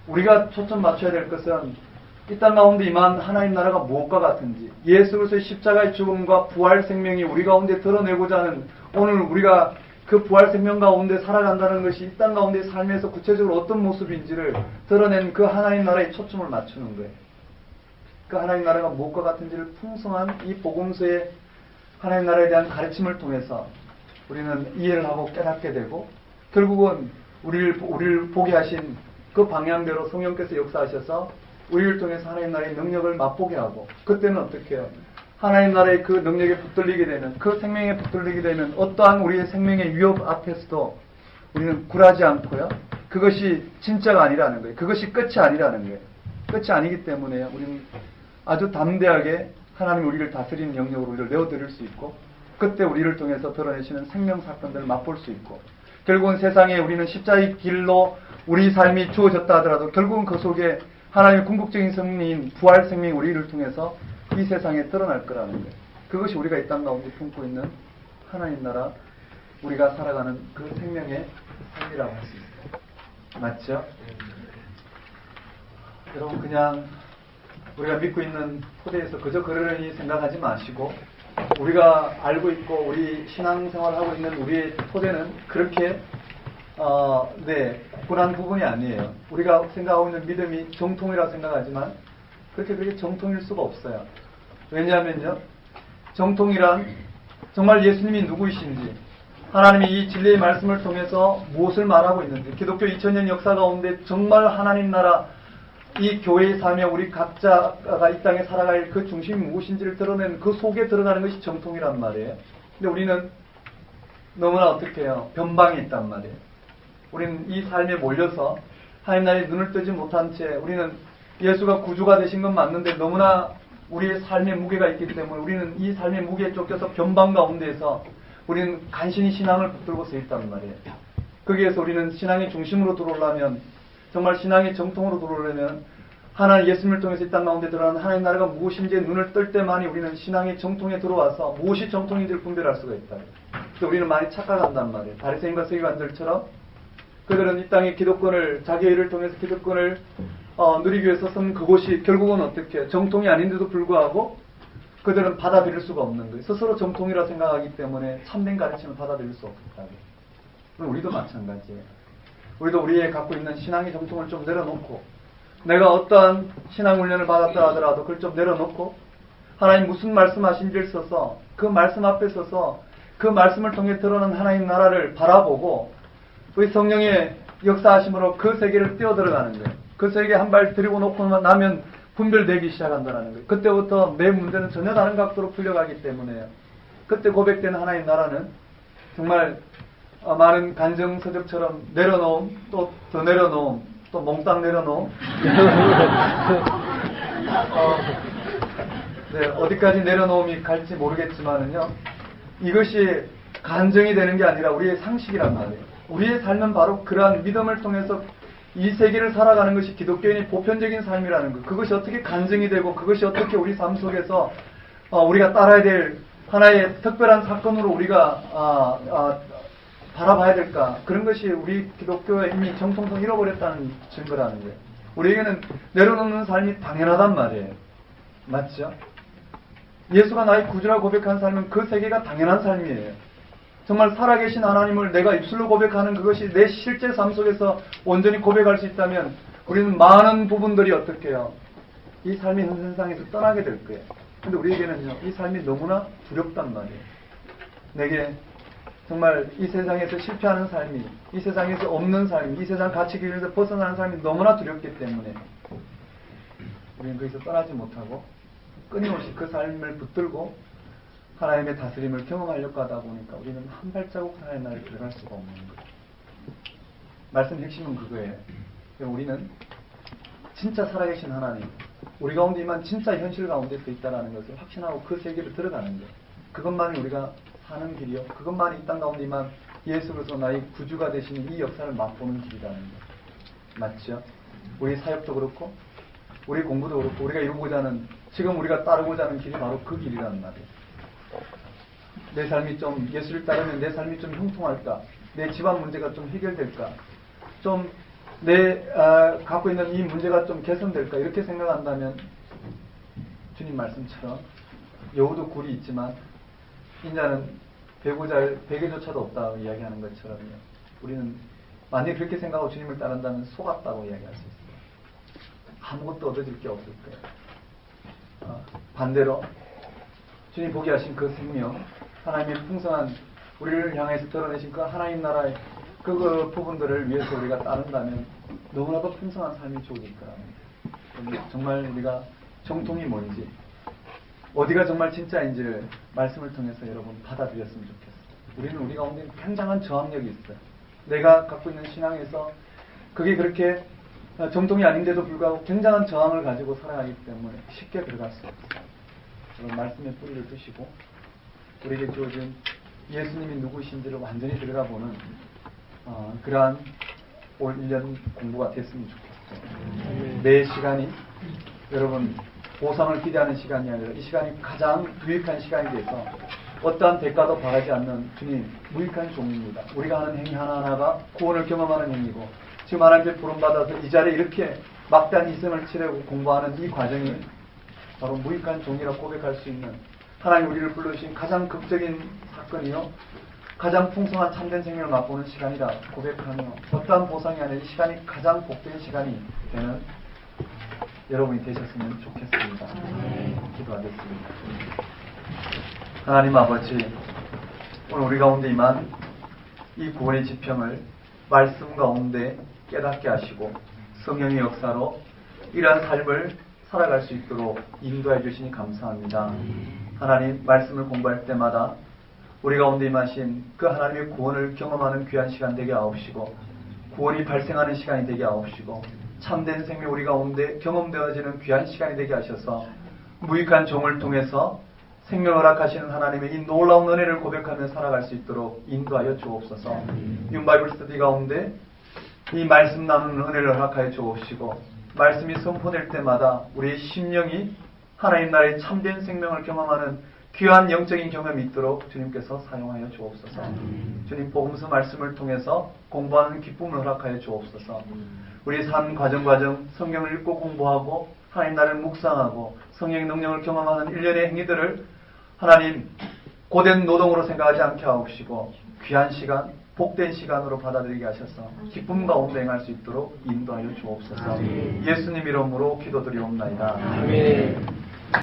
우리가 초점 맞춰야 될 것은 이 땅 가운데 임한 하나님 나라가 무엇과 같은지, 예수 그리스도의 십자가의 죽음과 부활 생명이 우리 가운데 드러내고자 하는, 오늘 우리가 그 부활 생명 가운데 살아간다는 것이 이 땅 가운데 삶에서 구체적으로 어떤 모습인지를 드러낸 그 하나님 나라에 초점을 맞추는 거예요. 그 하나님 나라가 무엇과 같은지를 풍성한 이 복음서의 하나님 나라에 대한 가르침을 통해서 우리는 이해를 하고 깨닫게 되고 결국은 우리를 보게 하신 그 방향대로 성령께서 역사하셔서 우리를 통해서 하나님 나라의 능력을 맛보게 하고 그때는 어떻게 해요? 하나님 나라의 그 능력에 붙들리게 되는 그 생명에 붙들리게 되는 어떠한 우리의 생명의 위협 앞에서도 우리는 굴하지 않고요. 그것이 진짜가 아니라는 거예요. 그것이 끝이 아니라는 거예요. 끝이 아니기 때문에 우리는 아주 담대하게 하나님 우리를 다스리는 영역으로 우리를 내어드릴 수 있고 그때 우리를 통해서 드러내시는 생명 사건들을 맛볼 수 있고 결국은 세상에 우리는 십자가의 길로 우리 삶이 주어졌다 하더라도 결국은 그 속에 하나님의 궁극적인 승리인 부활 생명이 우리를 통해서 이 세상에 드러날 거라는 거예요. 그것이 우리가 이 땅 가운데 품고 있는 하나님 나라 우리가 살아가는 그 생명의 삶이라고 할 수 있어요. 맞죠? 여러분 그냥 우리가 믿고 있는 토대에서 그저 그러려니 생각하지 마시고 우리가 알고 있고 우리 신앙생활하고 있는 우리의 토대는 그렇게 굳건한 부분이 아니에요. 우리가 생각하고 있는 믿음이 정통이라고 생각하지만 그렇게 정통일 수가 없어요. 왜냐하면요. 정통이란 정말 예수님이 누구이신지 하나님이 이 진리의 말씀을 통해서 무엇을 말하고 있는지 기독교 2000년 역사 가운데 정말 하나님 나라 이 교회의 삶에 우리 각자가 이 땅에 살아갈 그 중심이 무엇인지를 드러내는 그 속에 들어가는 것이 정통이란 말이에요. 근데 우리는 너무나 어떻게 해요? 변방에 있단 말이에요. 우리는 이 삶에 몰려서 하나님 나라에 눈을 뜨지 못한 채 우리는 예수가 구주가 되신 건 맞는데 너무나 우리의 삶의 무게가 있기 때문에 우리는 이 삶의 무게에 쫓겨서 변방 가운데에서 우리는 간신히 신앙을 붙들고 서 있단 말이에요. 거기에서 우리는 신앙의 중심으로 들어오려면 정말 신앙의 정통으로 들어오려면 하나님 예수님을 통해서 이 땅 가운데 들어가는 하나님 나라가 무엇인지에 눈을 뜰 때만이 우리는 신앙의 정통에 들어와서 무엇이 정통인지를 분별할 수가 있다. 그래서 우리는 많이 착각한단 말이에요. 바리새인과 서기관들처럼 그들은 이 땅의 기득권을 자기의 일을 통해서 기득권을 누리기 위해서 쓴 그곳이 결국은 어떻게 정통이 아닌데도 불구하고 그들은 받아들일 수가 없는 거예요. 스스로 정통이라 생각하기 때문에 참된 가르침을 받아들일 수 없다. 우리도 마찬가지예요. 우리도 우리의 갖고 있는 신앙의 정통을 좀 내려놓고 내가 어떠한 신앙 훈련을 받았다 하더라도 그걸 좀 내려놓고 하나님 무슨 말씀하신지를 써서 그 말씀 앞에 서서 그 말씀을 통해 드러난 하나님 나라를 바라보고 우리 성령의 역사하심으로 그 세계를 뛰어들어가는 거예요. 그 세계에 한 발 들이고 놓고 나면 분별되기 시작한다는 거예요. 그때부터 내 문제는 전혀 다른 각도로 풀려가기 때문에요. 그때 고백되는 하나님 나라는 정말 많은 간증서적처럼 내려놓음, 또 더 내려놓음, 또 몽땅 내려놓음. 어디까지 내려놓음이 갈지 모르겠지만은요. 이것이 간증이 되는 게 아니라 우리의 상식이란 말이에요. 우리의 삶은 바로 그러한 믿음을 통해서 이 세계를 살아가는 것이 기독교인의 보편적인 삶이라는 것. 그것이 어떻게 간증이 되고 그것이 어떻게 우리 삶 속에서 우리가 따라야 될 하나의 특별한 사건으로 우리가 바라봐야 될까. 그런 것이 우리 기독교에 이미 정통성 잃어버렸다는 증거라는 거예요. 우리에게는 내려놓는 삶이 당연하단 말이에요. 맞죠? 예수가 나의 구주라 고백한 삶은 그 세계가 당연한 삶이에요. 정말 살아계신 하나님을 내가 입술로 고백하는 그것이 내 실제 삶 속에서 온전히 고백할 수 있다면 우리는 많은 부분들이 어떻게 해요? 이 삶의 현상에서 떠나게 될 거예요. 근데 우리에게는요, 이 삶이 너무나 두렵단 말이에요. 내게 정말 이 세상에서 실패하는 삶이, 이 세상에서 없는 삶이, 이 세상 가치 기준에서 벗어나는 삶이 너무나 두렵기 때문에 우리는 거기서 떠나지 못하고 끊임없이 그 삶을 붙들고 하나님의 다스림을 경험하려고 하다 보니까 우리는 한 발자국 하나님의 나라에 들어갈 수가 없는 거예요. 말씀 핵심은 그거예요. 우리는 진짜 살아계신 하나님, 우리 가운데 임한 진짜 현실 가운데 서 있다는 것을 확신하고 그 세계로 들어가는 거예요. 그것만이 우리가 사는 길이요. 그것만이 이 땅 가운데 임한 예수 그리스도 나의 구주가 되시는 이 역사를 맛보는 길이라는 거예요. 맞죠? 우리 사역도 그렇고 우리 공부도 그렇고 우리가 이루고자 하는 지금 우리가 따르고자 하는 길이 바로 그 길이라는 말이에요. 내 삶이 좀 예수를 따르면 내 삶이 좀 형통할까? 내 집안 문제가 좀 해결될까? 좀 내 갖고 있는 이 문제가 좀 개선될까? 이렇게 생각한다면 주님 말씀처럼 여우도 굴이 있지만 인자는 베개조차도 없다고 이야기하는 것처럼요. 우리는 만약에 그렇게 생각하고 주님을 따른다면 속았다고 이야기할 수 있어요. 아무것도 얻어질 게 없을 거예요. 반대로 주님 보게 하신 그 생명, 하나님의 풍성한 우리를 향해서 드러내신 그 하나님 나라의 그 부분들을 위해서 우리가 따른다면 너무나도 풍성한 삶이 주어질 거랍니다. 정말 우리가 정통이 뭔지, 어디가 정말 진짜인지를 말씀을 통해서 여러분 받아들였으면 좋겠어요. 우리는 우리 가운데 굉장한 저항력이 있어요. 내가 갖고 있는 신앙에서 그게 그렇게 정통이 아닌데도 불구하고 굉장한 저항을 가지고 살아가기 때문에 쉽게 들어갈 수 없어요. 여러분 말씀의 뿌리를 두시고 우리에게 주어진 예수님이 누구신지를 완전히 들여다보는 그러한 올 1년 공부가 됐으면 좋겠어요. 내 시간이 여러분 보상을 기대하는 시간이 아니라 이 시간이 가장 유익한 시간이 돼서 어떠한 대가도 바라지 않는 주님 무익한 종입니다. 우리가 하는 행위 하나하나가 구원을 경험하는 행위고 지금 하나님께 부름받아서 이 자리에 이렇게 막대한 이생을 치르고 공부하는 이 과정이 바로 무익한 종이라고 고백할 수 있는 하나님 우리를 불러주신 가장 극적인 사건이요 가장 풍성한 참된 생명을 맛보는 시간이다 고백하며 어떠한 보상이 아니라 이 시간이 가장 복된 시간이 되는 여러분이 되셨으면 좋겠습니다. 기도하겠습니다. 하나님 아버지, 오늘 우리 가운데 임한 이 구원의 지평을 말씀 가운데 깨닫게 하시고 성령의 역사로 이러한 삶을 살아갈 수 있도록 인도해 주시니 감사합니다. 하나님 말씀을 공부할 때마다 우리 가운데 임하신 그 하나님의 구원을 경험하는 귀한 시간 되게 하옵시고 구원이 발생하는 시간이 되게 하옵시고 참된 생명 우리 가운데 경험되어지는 귀한 시간이 되게 하셔서 무익한 종을 통해서 생명을 허락하시는 하나님의 이 놀라운 은혜를 고백하며 살아갈 수 있도록 인도하여 주옵소서. 윤바이블 스터디 가운데 이 말씀 나누는 은혜를 허락하여 주옵시고 말씀이 선포될 때마다 우리의 심령이 하나님 나라의 참된 생명을 경험하는 귀한 영적인 경험이 있도록 주님께서 사용하여 주옵소서. 주님 복음서 말씀을 통해서 공부하는 기쁨을 허락하여 주옵소서. 우리 삶 과정 성경을 읽고 공부하고 하나님 나라를 묵상하고 성령의 능력을 경험하는 일련의 행위들을 하나님 고된 노동으로 생각하지 않게 하옵시고 귀한 시간, 복된 시간으로 받아들이게 하셔서 기쁨 가운데 행할 수 있도록 인도하여 주옵소서. 예수님 이름으로 기도드리옵나이다. 아멘.